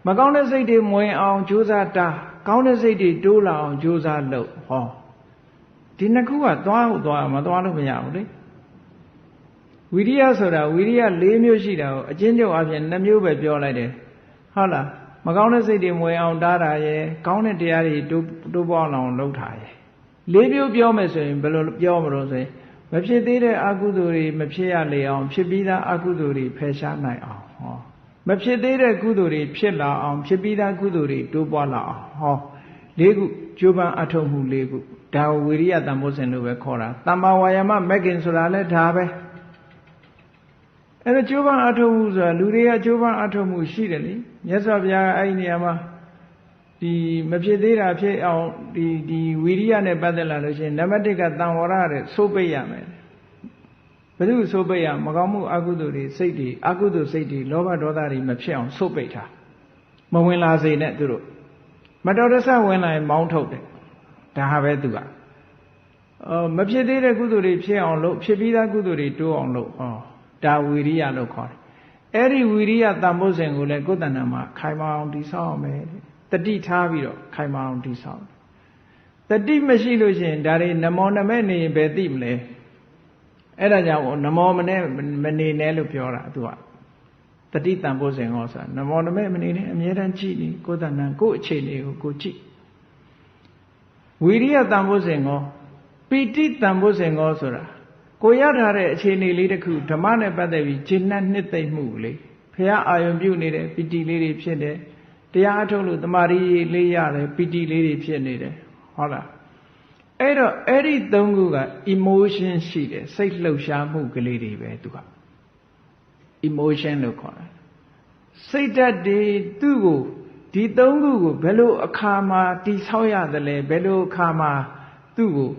မကောင်းတဲ့စိတ်တွေမဝင်အောင်ကြိုးစားတာကောင်းတဲ့စိတ်တွေတိုးလာအောင်ကြိုးစားလုပ်ဟောဒီနှစ်ခုကသွားဟုတ်သွားမသွားလို့မရဘူးလေဝီရိယဆိုတာဝီရိယ၄မျိုးရှိတာကိုအချင်းချုပ်အပြင်2မျိုးပဲပြောလိုက်တယ်ဟုတ်လားမကောင်းတဲ့စိတ်တွေမဝင်အောင်တားတာရယ်ကောင်းတဲ့တရားတွေတိုးပွားအောင်လုပ်တာရယ်၄မျိုးပြောမယ်ဆိုရင်ဘယ်လိုပြောမလို့ဆိုရင်မဖြစ်သေးတဲ့အကုသိုလ်တွေမဖြစ်ရလေအောင်ဖြစ်ပြီးသားအကုသိုလ်တွေဖယ်ရှားနိုင်အောင်ဟောမဖြစ်သေးတဲ့ကုသိုလ်တွေဖြစ်လာအောင်ဖြစ်ပြီးသားကုသိုလ်တွေတိုးပွားလာအောင်ဟော၄ခုကြိုးပမ်းအထောက်မှု၄ခုဒါဝိရိယတန်ဖိုးစဉ်လို့ပဲခေါ်တာတမ္မာဝါယာမမဂ္ဂင်ဆိုတာလည်းဒါပဲအဲ့ဒါကြိုးပမ်းအထောက်မှုဆိုတာလူတွေကကြိုးပမ်းအထောက်မှုရှိတယ်လေမြတ်စွာဘုရားအဲ့ဒီနေရာမှာဒီမဖြစ်သေးတာဖြစ်အောင်ဒီဝိရိယနဲ့ပတ်သက်လာလို့ရှိရင်နံပါတ်1ကတန်ဝရတဲ့စိုးပိတ်ရမယ်ဘယ်သူစိုးပိတ်ရမကောင်းမှုအကုသိုလ်တွေစိတ်တွေအကုသိုလ်စိတ်တွေလောဘဒေါသတွေမဖြစ်အောင်စိုးပိတ်ထားမဝင်လာစေနဲ့သူတို့မတော်တဆဝင်လာရင်မောင်းထုတ်တယ်ဒါဟာပဲသူကမဖြစ်သေးတဲ့ကုသိုလ်တွေဖြစ်အောင်လုပ်ဖြစ်ပြီးသားကုသိုလ်တွေတိုးအောင်လုပ်ဟောဒါဝီရိယလို့ခေါ်တယ်အဲ့ဒီဝီရိယတန်ဖိုးစဉ်ကိုလည်းကိုယ်တဏ္ဍာမှာခိုင်မာအောင်တည်ဆောက်အောင်မယ်တတိထားပြီးတော့ခိုင်မာအောင်တည်ဆောက်တတိမရှိလို့ရှိရင်ဒါတွေနမောနမဲနေရင်ဘယ်သိမလဲအဲ့ဒါကြောင့်နမောမနဲ့မနေနဲ့လို့ပြောတာသူကတတိတန်ဖိုးစဉ်ဟောဆိုတာနမောနမဲမနေနဲ့အမြဲတမ်းကြည့်နေကိုယ်တဏ္ဍာကိုယ်အခြေအနေကိုကြည့်ဝီရိယတန်ဖိုးစဉ်ဟောပိဋိတန်ဖိုးစဉ်ဟောဆိုတာကိုရထားတဲ့အခြေအနေလေးတစ်ခုဓမ္မနဲ့ပတ်သက်ပြီးဂျင်းနဲ့နှစ်သိမ့်မှုလေးဘုရားအာယုံပြုနေတဲ့ပီတိလေးတွေဖြစ်တယ် တရားအထုတ်လို့တမာရီလေးရတယ်ပီတိလေးတွေဖြစ်နေတယ်ဟုတ်လားအဲ့တော့အဲ့ဒီသုံးခုက emotion ရှိတယ်စိတ်လှုပ်ရှားမှုကလေးတွေပဲသူက emotion လို့ခေါ်တယ်စိတ်ဓာတ်တွေသူ့ကိုဒီသုံးခုကိုဘယ်လိုအခါမှာတိဆောက်ရသလဲဘယ်လိုအခါမှာသူ့ကို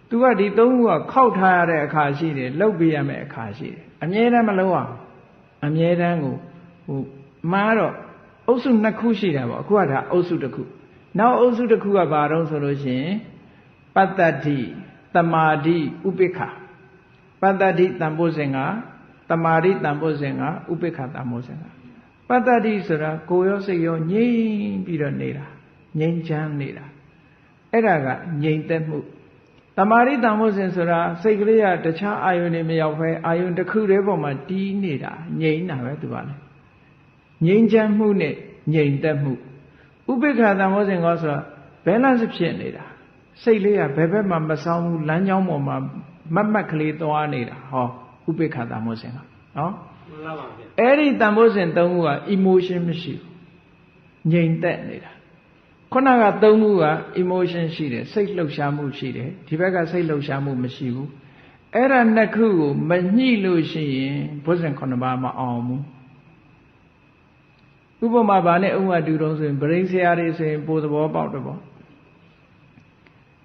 သူကဒီသုံးခုကခောက်ထားရတဲ့အခါရှိတယ်လှုပ်ပေးရမယ့်အခါရှိတယ်အမြဲတမ်းမလုပ်အောင်အမြဲတမ်းကိုမှားတော့အုပ်စုနှစ်ခုရှိတာပေါ့အခုကဒါအုပ်စုတစ်ခုနောက်အုပ်စုတစ်ခုကဘာတော့ဆိုလို့ရှိရင်ပတ္တတိတမာတိဥပိ္ပခာပတ္တတိတန်ဖိုးစဉ်ကတမာတိတန်ဖိုးစဉ်ကဥပိ္ပခာတန်ဖိုးစဉ်ကပတ္တတိဆိုတာကိုယ်ရောစိတ်ရောငြိမ်ပြီးတော့နေတာငြိမ်ချမ်းနေတာအဲ့ဒါကငြိမ်သက်မှုတမာတိတန်ဖိုးစဉ်ဆိုတာစိတ်ကလေးကတခြားအာယုန်တွေမရောက်ဘဲအာယုန်တစ်ခုတည်းပေါ်မှာတီးနေတာငြိမ်တာပဲသူကလေငြိမ်ချမ်းမှုနဲ့ငြိမ်သက်မှုဥပိ္ပခာတန်ဖိုးစဉ်ကဆိုတာ balance ဖြစ်နေတာစိတ်လေးကဘယ်ဘက်မှမဆောင်ဘူးလမ်းကြောင်းပေါ်မှာမတ်မတ်ကလေးသွားနေတာဟောဥပိ္ပခာတန်ဖိုးစဉ်ကနော်မှန်ပါပါဗျာအဲ့ဒီတန်ဖိုးစဉ်သုံးခုက emotion မရှိဘူးငြိမ်သက်နေတာခုနကသုံးခုက emotion ရှိတယ်စိတ်လှုပ်ရှားမှုရှိတယ်ဒီဘက်ကစိတ်လှုပ်ရှားမှုမရှိဘူးအဲ့ဒါနှစ်ခုကိုမညှိလို့ရှိရင်ဘုဇင်9ပါးမအောင်ဘူးဥပမာဘာနဲ့ဥပမာတူတုံးဆိုရင်ဗရိန်ဆရာတွေဆိုရင်ပိုသဘောပေါက်တယ်ပေါ့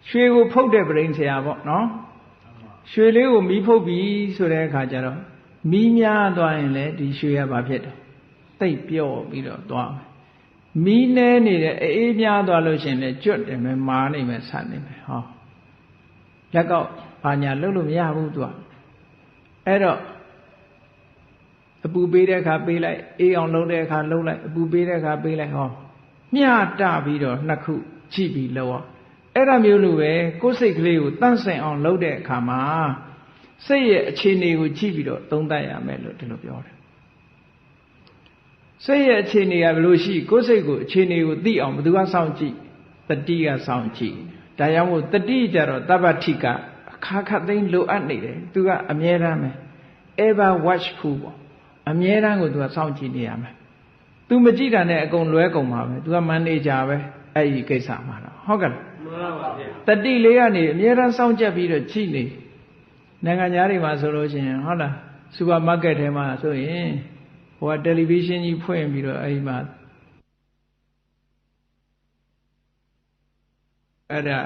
ရွှေကိုဖုတ်တဲ့ဗရိန်ဆရာပေါ့နော်ရွှေလေးကိုမီးဖုတ်ပြီးဆိုတဲ့အခါကျတော့မီးများသွားရင်လည်းဒီရွှေကဘာဖြစ်တယ်တိတ်ပြော့ပြီးတော့သွားမယ်မီးနေနေတဲ့အေးများသွားလို့ရှင်လည်းကျွတ်တယ်မယ်မာနေမယ်ဆတ်နေမယ်ဟောလက်ကောက်ဘာညာလှုပ်လို့မရဘူးသူကအဲ့တော့အပူပေးတဲ့အခါပေးလိုက်အေးအောင်လှုပ်တဲ့အခါလှုပ်လိုက်အပူပေးတဲ့အခါပေးလိုက်ဟောမျှတပြီးတော့နှစ်ခုကြည့်ပြီးလှုပ်အောင်အဲ့ဒါမျိုးလိုပဲကိုယ်စိတ်ကလေးကိုတန့်စင်အောင်လုပ်တဲ့အခါမှာစိတ်ရဲ့အခြေအနေကိုကြည့်ပြီးတော့သုံးသပ်ရမယ်လို့ဒီလိုပြောတယ်စိတ်ရဲ့အခြေအနေကဘယ်လိုရှိကိုယ်စိတ်ကိုအခြေအနေကိုသိအောင်ဘယ်သူကစောင့်ကြည့်တတိကစောင့်ကြည့်ဒါကြောင့်မို့တတိကြတော့တပ္ပထိကအခါခတ်သိမ်းလိုအပ်နေတယ်သူကအမြဲတမ်းပဲ ever watchful ပေါ့အမြဲတမ်းကိုသူကစောင့်ကြည့်နေရမယ်သူမကြည့်တာနဲ့အကုန်လွဲကုန်ပါပဲသူကမန်နေဂျာပဲအဲ့ဒီကိစ္စမှာတော့ဟုတ်ကဲ့မှန်ပါပါဗျာတတိလေးကနေအမြဲတမ်းစောင့်ကြပ်ပြီးတော့ကြည့်နေနိုင်ငံသားတွေမှာဆိုလို့ရှိရင်ဟုတ်လားစူပါမားကတ်ထဲမှာဆိုရင်ဟိုကတယ်လီဗီရှင်းကြီးဖွင့်ပြီးတော့အဲ့ဒီမှာအဲ့ဒါ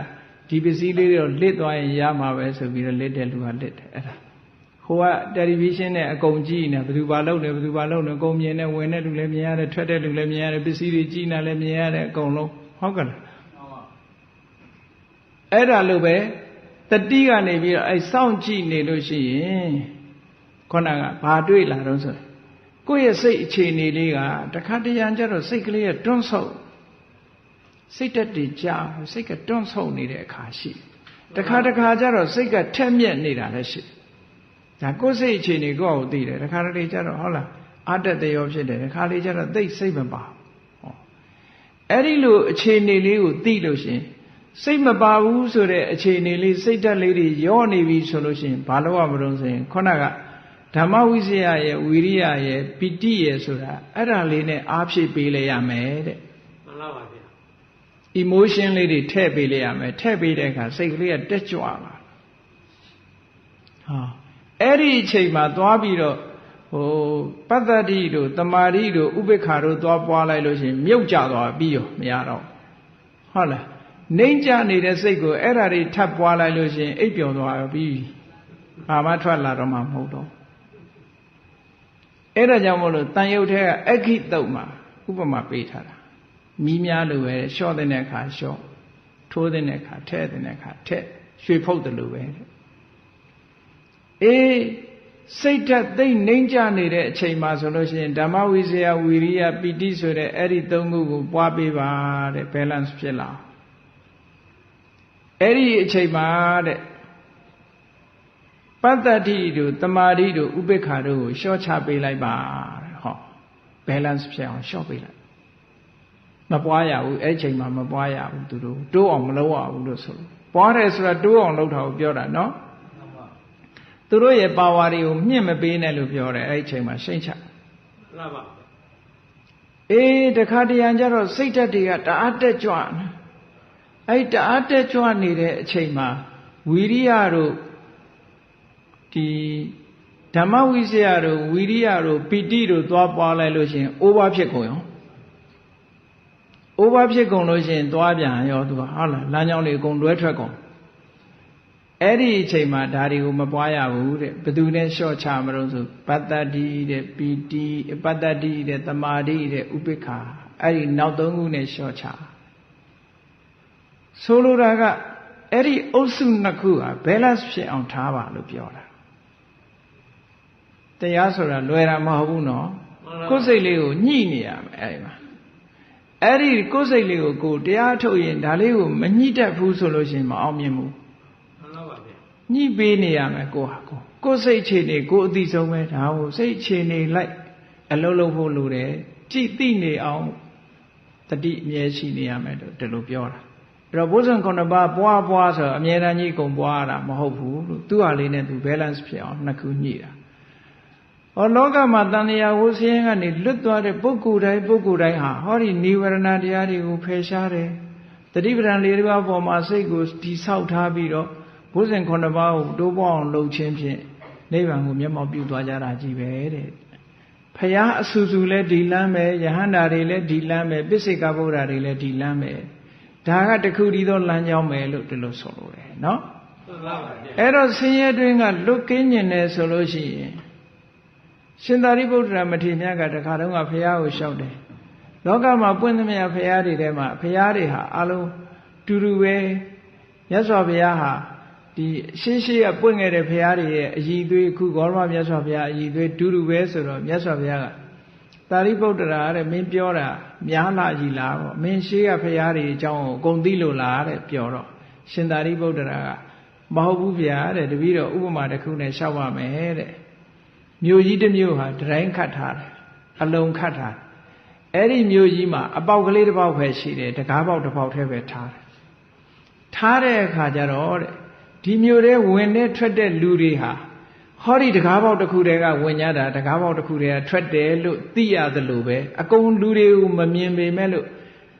ဒီပစ္စည်းလေးတွေလစ်သွားရင်ရမှာပဲဆိုပြီးတော့လစ်တဲ့လူကလစ်တယ်အဲ့ဒါဟိုကတယ်လီဗီရှင်းနဲ့အကုန်ကြည့်နေဘယ်သူဘာလုပ်နေဘယ်သူဘာလုပ်နေအကုန်မြင်နေဝင်တဲ့လူလည်းမြင်ရတယ်ထွက်တဲ့လူလည်းမြင်ရတယ်ပစ္စည်းတွေကြည့်နေလည်းမြင်ရတယ်အကုန်လုံးဟုတ်ကဲ့အဲ့ဒါလို့ပဲတတိကနေပြီးတော့အဲ့စောင့်ကြည့်နေလို့ရှိရင်ခုနကဘာတွေ့လာတော့ဆိုကိုယ့်ရဲ့စိတ်အခြေအနေလေးကတခါတရံကျတော့စိတ်ကလေးကတွန်းဆုပ်စိတ်တက်တည်ကြစိတ်ကတွန်းဆုပ်နေတဲ့အခါရှိတခါကျတော့စိတ်ကထက်မြက်နေတာလည်းရှိဒါကိုယ်စိတ်အခြေအနေကိုယ့်ကိုသိတယ်တခါတလေကျတော့ဟုတ်လားအတ္တတရောဖြစ်တယ်တခါလေကျတော့သိစိတ်မပါဟောအဲ့ဒီလိုအခြေအနေလေးကိုသိလို့ရှိရင်စိတ်မပါဘူးဆိုတဲ့အခြေအနေလေးစိတ်ဓာတ်လေးတွေရောနေပြီဆိုလို့ရှိရင်ဘာလို့ရမလို့ဆိုရင်ခုနကဓမ္မဝိဇ္ဇာရဲ့ဝီရိယရဲ့ပီတိရဲ့ဆိုတာအဲ့ဒါလေးနဲ့အားဖြည့်ပေးလိုက်ရမယ်တဲ့မှန်ပါပါဗျာ emotion လေးတွေထည့်ပေးလိုက်ရမယ်ထည့်ပေးတဲ့အခါစိတ်ကလေးကတက်ကြွလာဟာအဲ့ဒီအချိန်မှာသွားပြီးတော့ဟိုပတ္တတိတို့တမာတိတို့ဥပိ္ပခာတို့သွားပွားလိုက်လို့ရှိရင်မြုပ်ကြသွားပြီးရောမရတော့ဟုတ်လားနှိမ့်ကြနေတဲ့စိတ်ကိုအဲ့ဓာတွေထပ်ပွားလိုက်လို့ရှိရင်အိပ်ပျော်သွားပြီးဘာမှထွက်လာတော့မှမဟုတ်တော့အဲ့ဒါကြောင့်မို့လို့တန်ရုပ်ထဲကအခိတုတ်မှာဥပမာပေးထားတာမီးများလိုပဲလျှော့တဲ့အခါလျှော့ထိုးတဲ့အခါထည့်တဲ့အခါထည့်ရွှေဖုတ်တယ်လို့ပဲအေးစိတ်ဓာတ်သိမ့်နှိမ့်ကြနေတဲ့အချိန်မှာဆိုလို့ရှိရင်ဓမ္မဝိဇ္ဇာဝီရိယပီတိဆိုတဲ့အဲ့ဒီသုံးခုကိုပွားပေးပါတဲ့ balance ဖြစ်လာအဲ့ဒီအချိန်မှာတဲ့ပတ္တတိတို့တမာတိတို့ဥပိ္ပခာတို့ကိုလျှော့ချပေးလိုက်ပါတဲ့ဟော balance ဖြစ်အောင်လျှော့ပေးလိုက်မပွားရဘူးအဲ့ချိန်မှာမပွားရဘူးသူတို့တိုးအောင်မလုပ်ရဘူးလို့ဆိုလို့ပွားတယ်ဆိုတာတိုးအောင်လုပ်တာကိုပြောတာနော်သူတို့ရဲ့ပါဝါတွေကိုမြင့်မပေးနဲ့လို့ပြောတယ်အဲ့ဒီချိန်မှာရှိမ့်ချမှန်ပါ တခါတရံကြတော့စိတ်ဓာတ်တွေကတအားတက်ကြွနေအဲ့တအားတက်ကြွနေတဲ့အချိန်မှာဝီရိယတို့ဒီဓမ္မဝိဇ္ဇာတို့ဝီရိယတို့ပီတိတို့သွားပွားလိုက်လို့ရှိရင်အိုးဘာဖြစ်ကုန်ရောအိုးဘာဖြစ်ကုန်လို့ရှိရင်သွားပြန်ရောသူကဟုတ်လားလမ်းကြောင်းတွေအကုန်လွဲထွက်ကုန်အဲ့ဒီအချိန်မှာဒါတွေကိုမပွားရဘူးတဲ့ဘယ်သူနဲ့လျှော့ချမလို့ဆိုပတ္တတိတဲ့ပီတိပတ္တတိတဲ့သမာဓိတဲ့ဥပိ္ပခာအဲ့ဒီနောက်သုံးခုနဲ့လျှော့ချဆိုလိုတာကအဲ့ဒီအုပ်စုနှစ်ခုဟာ balance ဖြစ်အောင်ထားပါလို့ပြောတာတရားဆိုတာလွယ်တာမဟုတ်ဘူးနော်ကိုယ်စိတ်လေးကိုညှိနေရမယ်အဲ့ဒီမှာအဲ့ဒီကိုယ်စိတ်လေးကိုတရားထုတ်ရင်ဒါလေးကိုမညှိတတ်ဘူးဆိုလို့ရှိရင်မအောင်မြင်ဘူးညှိပေးနေရမယ်ကိုယ်စိတ်ခြေနေကိုယ်အသိဆုံးပဲဒါကိုစိတ်ခြေနေလိုက်အလုံးလုံးဖို့လိုတယ်ကြည်သိနေအောင်တတိအမြဲရှိနေရမယ်လို့ဒီလိုပြောတာအဲ့တော့ဘုဇံ9ပါးပွားဆိုတော့အမြဲတမ်းကြီးကုန်ပွားရတာမဟုတ်ဘူးလို့သူ့ဟာလေးနဲ့သူ balance ဖြစ်အောင်နှစ်ခုညှိတာလောကမှာတန်လျာဝဆင်းရဲကနေလွတ်သွားတဲ့ပုဂ္ဂိုလ်တိုင်းဟာဟောဒီနိဝရဏတရားတွေကိုဖယ်ရှားတယ်တတိပဒံ၄ပါးပေါ်မှာစိတ်ကိုတည်ဆောက်ထားပြီးတော့ဘုဇင်9ပါးကိုတိုးပွားအောင်လုပ်ခြင်းဖြင့်နိဗ္ဗာန်ကိုမျက်မှောက်ပြုသွားကြတာကြီးပဲတဲ့ဖယားအဆူဆူလည်းဒီလမ်းပဲယဟန္တာတွေလည်းဒီလမ်းပဲပိစိကဗုဒ္ဓတွေလည်းဒီလမ်းပဲဒါကတခုတည်းသောလမ်းကြောင်းပဲလို့ဒီလိုဆိုလိုတယ်နော်အဲ့တော့ဆင်းရဲတွင်းကလွတ်ကင်းကျင်တယ်ဆိုလို့ရှိရင်ရှင်သာရိပုတ္တရာမထေရမြတ်ကတခါတုန်းကဖယားကိုလျှောက်တယ်လောကမှာပွင့်သမျှဖယားတွေထဲမှာဖယားတွေဟာအလုံးတူတူပဲမြတ်စွာဘုရားဟာဒီရှေးကပွင့်ခဲ့တဲ့ဘုရားတွေရဲ့အည်သွေးခုဂေါရမမြတ်စွာဘုရားအည်သွေးတူတူပဲဆိုတော့မြတ်စွာဘုရားကသာရိပုတ္တရာတဲ့မင်းပြောတာများလာကြီးလားပေါ့မင်းရှေးကဘုရားတွေအကြောင်းကိုအကုန်သိလို့လားတဲ့ပြောတော့ရှင်သာရိပုတ္တရာကမဟုတ်ဘူးဗျာတဲ့တပည့်တော်ဥပမာတစ်ခုနဲ့ရှောက်ပါမယ်တဲ့မြို့ကြီးတစ်မြို့ဟာတတိုင်းခတ်ထားတယ်အလုံးခတ်ထားတယ်အဲ့ဒီမြို့ကြီးမှာအပေါက်ကလေးတစ်ပေါက်ပဲရှိတယ်တကားပေါက်တစ်ပေါက်တည်းပဲထားတယ်ထားတဲ့အခါကျတော့တဲ့ဒီမြို့ထဲဝင်တဲ့ထွက်တဲ့လူတွေဟာဟောဒီတကားပေါက်တစ်ခုတည်းကဝင်ကြတာတကားပေါက်တစ်ခုတည်းကထွက်တယ်လို့သိရသလိုပဲအကုန်လူတွေကိုမမြင်ပေမဲ့လို့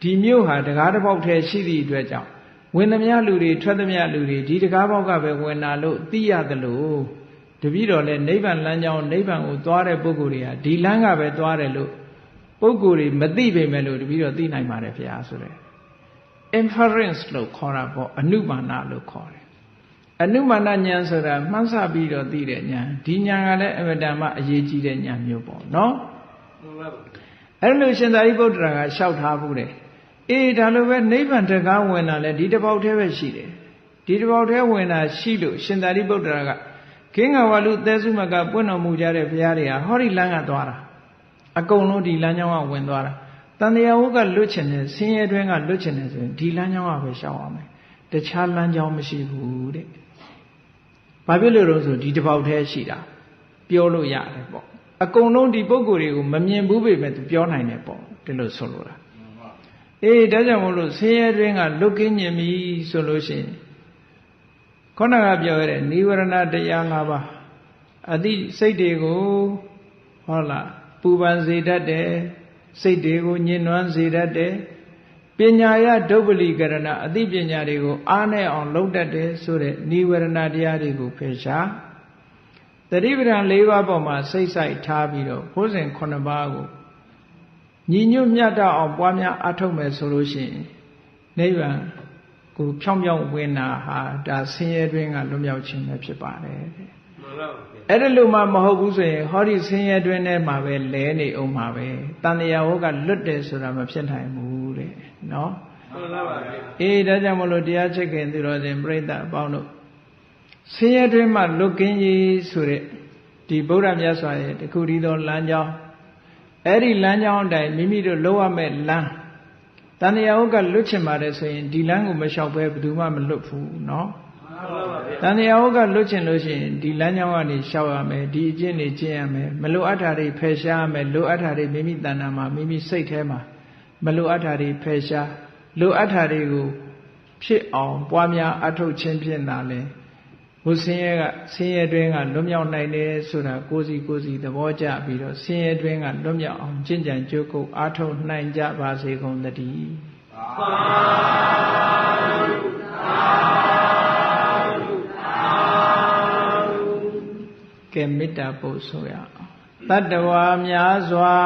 ဒီမြို့ဟာတကားတစ်ပေါက်တည်းရှိသည့်အတွက်ကြောင့်ဝင်သမျှလူတွေထွက်သမျှလူတွေဒီတကားပေါက်ကပဲဝင်လာလို့သိရသလိုတပည့်တော်လည်းနိဗ္ဗာန်လမ်းကြောင်းနိဗ္ဗာန်ကိုသွားတဲ့ပုဂ္ဂိုလ်တွေဟာဒီလမ်းကပဲသွားတယ်လို့ပုဂ္ဂိုလ်တွေမသိပေမဲ့လို့တပည့်တော်သိနိုင်ပါတယ်ဗျာဆိုတဲ့ inference လို့ခေါ်တာပေါ့အနုမာနလို့ခေါ်တယ်အနုမာနဉာဏ်ဆိုတာမှန်းဆပြီးတော့သိတဲ့ဉာဏ်ဒီဉာဏ်ကလည်းအမတန်မှအရေးကြီးတဲ့ဉာဏ်မျိုးပေါ့နော်အဲ့လိုရှင်သာရိပုတ္တရာကလျှောက်ထားဘူးတယ်ဒါလိုပဲနိဗ္ဗာန်တကားဝင်တာလည်းဒီတစ်ပေါက်တည်းပဲရှိတယ်ဒီတစ်ပေါက်တည်းဝင်တာရှိလို့ရှင်သာရိပုတ္တရာကခင်းကဝလူသဲစုမကပွင့်တော်မူကြတဲ့ဘုရားတွေဟာဟောဒီလမ်းကသွားတာအကုန်လုံးဒီလမ်းကြောင်းကဝင်သွားတာတန်တရားဝုကလွတ်ချင်တယ်ဆင်းရဲတွင်းကလွတ်ချင်တယ်ဆိုရင်ဒီလမ်းကြောင်းကပဲရှောက်အောင်မယ်တခြားလမ်းကြောင်းမရှိဘူးတဲ့ဘာဖြစ်လို့လဲဆိုဒီတစ်ပေါက်တည်းရှိတာပြောလို့ရတယ်ပေါ့အကုန်လုံးဒီပုံကိုယ်တွေကိုမမြင်ဘူးပေမဲ့သူပြောနိုင်တယ်ပေါ့ဒီလိုဆိုလိုတာဒါကြောင့်မို့လို့ဆင်းရဲတွင်းကလွတ်ကင်းမြင်ပြီဆိုလို့ရှိရင်ခေါဏကပြောရတဲ့နိဝရဏတရား၅ပါးအတိစိတ်တွေကိုဟုတ်လားပူပန်စေတတ်တယ်စိတ်တွေကိုညှဉ်းနှွမ်းစေတတ်တယ်ပညာယဒုပ္ပလိကရဏအသိပညာတွေကိုအားနဲ့အောင်လုပ်တတ်တယ်ဆိုတဲ့နိဝရဏတရားတွေကိုဖယ်ရှားတတိပဒံ၄ပါးပေါ်မှာစိတ်ဆိုင်ထားပြီးတော့ဘုဇင်9ပါးကိုညီညွတ်မြတ်အောင်ပွားများအားထုတ်မယ်ဆိုလို့ရှိရင်နိဗ္ဗာန်ကိုဖြောင်းဖြောင်းဝင်တာဟာဒါဆင်းရဲတွင်းကလွတ်မြောက်ခြင်းပဲဖြစ်ပါတယ်တဲ့အဲ့ဒါလို့မှမဟုတ်ဘူးဆိုရင်ဟောဒီဆင်းရဲတွင်းထဲမှာပဲလဲနေအောင်မှာပဲတန်တရားဝကလွတ်တယ်ဆိုတာမဖြစ်နိုင်ဘူးတဲ့နော်မှန်ပါပါဗျာဒါကြောင့်မလို့တရားချစ်ခင်သူတော်စင်ပြိဿအပေါင်းတို့ဆင်းရဲတွင်းမှာလွတ်ကင်းရေးဆိုတဲ့ဒီဗုဒ္ဓမြတ်စွာရဲ့တခုတည်းသောလမ်းကြောင်းအဲ့ဒီလမ်းကြောင်းအတိုင်းမိမိတို့လောက်ရမယ့်လမ်းတန်တရားဝကလွတ်ချင်ပါတယ်ဆိုရင်ဒီလမ်းကိုမလျှောက်ဘဲဘယ်သူမှမလွတ်ဘူးနော်တန်တရားဝကလွတ်ချင်လို့ရှိရင်ဒီလမ်းကြောင်းကနေလျှောက်ရမယ်ဒီအကျင့်တွေကျင့်ရမယ်မလိုအပ်တာတွေဖယ်ရှားရမယ်လိုအပ်တာတွေမိမိတဏ္ဍာမှာမိမိစိတ်ထဲမှာမလိုအပ်တာတွေဖယ်ရှားလိုအပ်တာတွေကိုဖြစ်အောင်ပွားများအထုတ်ခြင်းဖြင့်သာလဲ ဟိုဆင်းရဲတွင်းကလွတ်မြောက်နိုင်တယ်ဆိုတာကိုယ်စီသဘောကျပြီးတော့ဆင်းရဲတွင်းကလွတ်မြောက်အောင်ကျင့်ကြံကြိုးကုပ်အားထုတ်နိုင်ကြပါစေကုန်သတည်းကဲမေတ္တာပို့ဆိုရအောင်တတ္တဝါများစွာ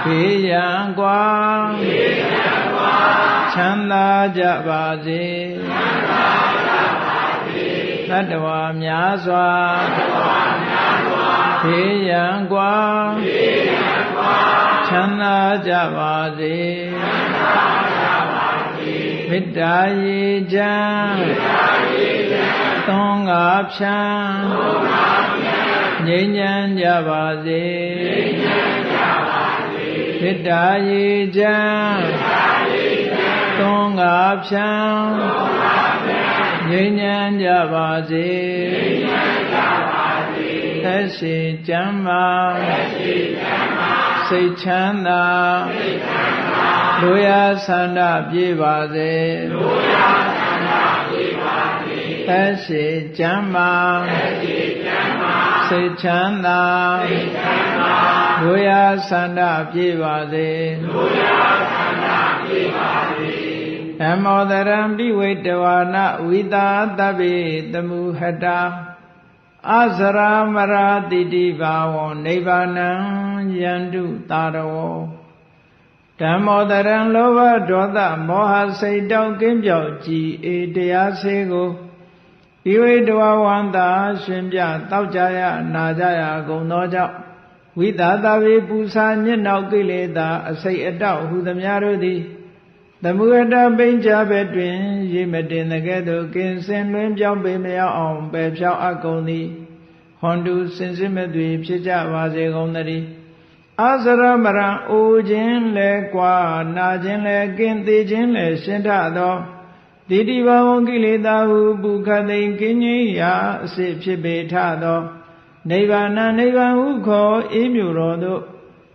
ဘေးရန်ကွာချမ်းသာကြပါစေတတ္တဝါများစွာဘေးရန်ကွာချမ်းသာကြပါစေမေတ္တာရေချမ်းသွန်ငါဖြံငြိမ်းချမ်းကြပါစေမေတ္တာရေချမ်းသွန်ငါဖြံငြိမ်းချမ်းကြပါစေသက်ရှိကျမ်းမာစိတ်ချမ်းသာလူရဆန္ဒပြေပါစေသက်ရှိကျမ်းမာစိတ်ချမ်းသာလူရဆန္ဒပြေပါစေနမောတရံပိဝိတဝါနဝိသာတဗ္ဗေတမုဟတာအစရာမရာတိတိဘာဝံနိဗ္ဗာနံယန္တုတာရောဓမ္မောတရံလောဘဒေါသမောဟစိတ်တောက်ကင်းပြောက်ကြည်အေတရားစေကိုပိဝိတဝဝန္တာရှင်ပြတောက်ကြရနာကြရကုန်သောကြောင့်ဝိသာတဗ္ဗေပူဇာညစ်နောက်ကိလေသာအစိတ်အတောက်ဟုသမျှတို့သည်သမုဒ္ဒပိဉ္ချဘက်တွင်ရေမတင်တဲ့ကဲ့သို့ကင်းစင်လွင်ပြောင်းပေမရောက်အောင်ပယ်ဖြောင်းအပ်ကုန်သည်ဟွန်တုစင်စစ်မသွေဖြစ်ကြပါစေကုန်သတည်းအစရမရံအိုခြင်းလဲကွာနာခြင်းလဲကင်းသေးခြင်းလဲရှင်းထသောတိတိဘဝကိလေသာဟုပုခသိင်ကင်းကြီးရာအစစ်ဖြစ်ပေထသောနိဗ္ဗာန်နိဗ္ဗာန်ဟုခေါ်အေးမြူတော်သို့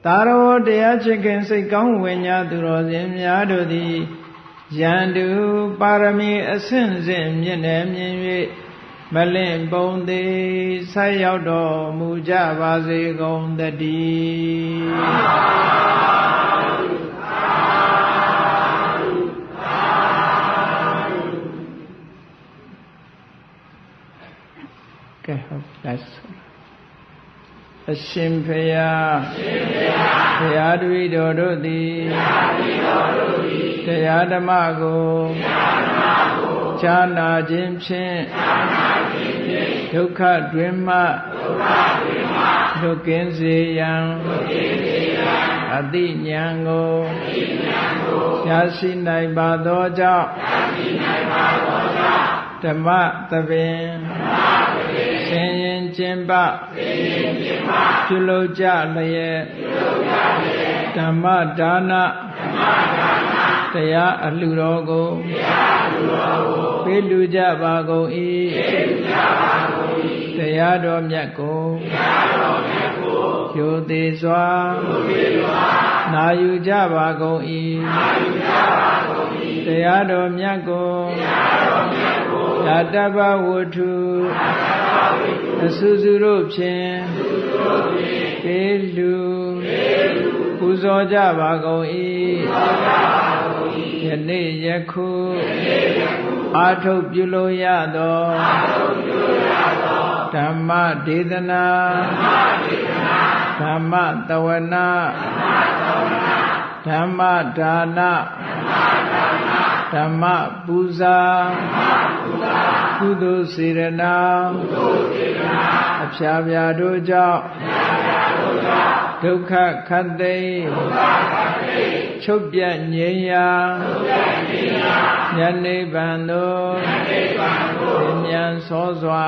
သာရောတရားချစ်ခင်စိတ်ကောင်းဝိညာသူတော်စင်များတို့သည်ယန္တုပါရမီအဆင့်ဆင့်မြင့်နယ်မြင့်၍မလင့်ပုံသေးဆက်ရောက်တော်မူကြပါစေကုန်သတည်းကဲဟုတ်လက်အရှင်ဖရာဘုရားတပည့်တော်တို့သည်တရားဓမ္မကိုဈာနာခြင်းဖြင့်ဒုက္ခတွင်မှလွတ်ကင်းစေရန်အတိဉာဏ်ကိုရရှိနိုင်ပါသောကြောင့်ဓမ္မသဘင်ဆင်းရင်ကျင့်ပပြုလုပ်ကြလျက်ဓမ္မဒါနတရားအလှူတော်ကိုပေးလူကြပါကုန်၏တရားတော်မြတ်ကိုရိုသေစွာနာယူကြပါကုန်၏တရားတော်မြတ်ကိုဓာတပဝတ္ထုအစုစုတို့ဖြင့်ပေးလူပူဇော်ကြပါကုန်၏ယနေ့ယခုအာထုတ်ပြုလို့ရသောဓမ္မဒေသနာဓမ္မတဝနာဓမ္မဒါနဓမ္မပူဇာကုသိုလ်စေရနာအဖျားပြားတို့ကြောင့်ဒုက္ခခတ်သိမ်းချုပ်ပြတ်ငြိမ်းရာဉာဏ်နိဗ္ဗာန်သို့မြန်စောစွာ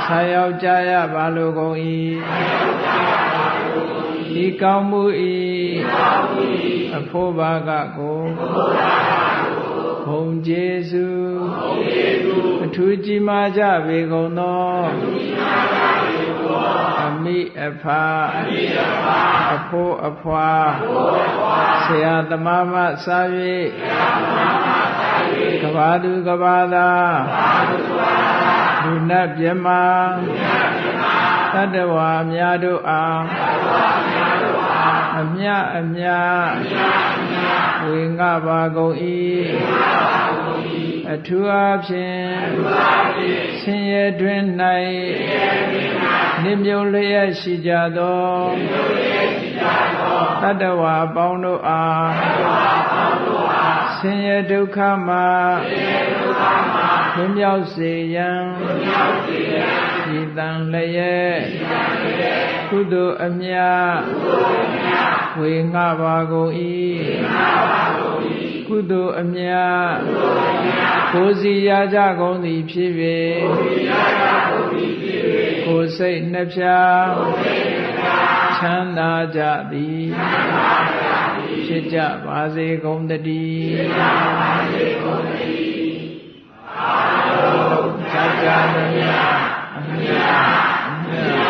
ဆက်ရောက်ကြရပါလိုကုန်၏ဤကောင်းမှု၏အဖို့ဘာကကိုဘုံကျေးဇူးအထူးကြီးမားကြပေကုန်သောအမိအဖအဖိုးအဖွာဆရာသမားမှစ၍ ကဘာသူကဘာသာလူနတ်ပြမတတ္တဝါများတို့အားအမြအမြဝေငှပါကုန်၏အထူးအားဖြင့်ဆင်းရဲတွင်၌နိမြုပ်လျက်ရှိကြသောတတ္တဝါပေါင်းတို့အားဆင်းရဲဒုက္ခမှလွတ်မြောက်စေရန်ဤတန်လျက်ကုသိုလ်အမြဝေငှပါကုန်၏ကုသိုလ်အမြကိုယ်စီရကြကုန်သည်ဖြစ်၍ကိုယ်စိတ်နှဖျားချမ်းသာကြသည်ဖြစ်ကြပါစေကုန်သတည်းအာလုံးကြကြမြတ်အမြတ်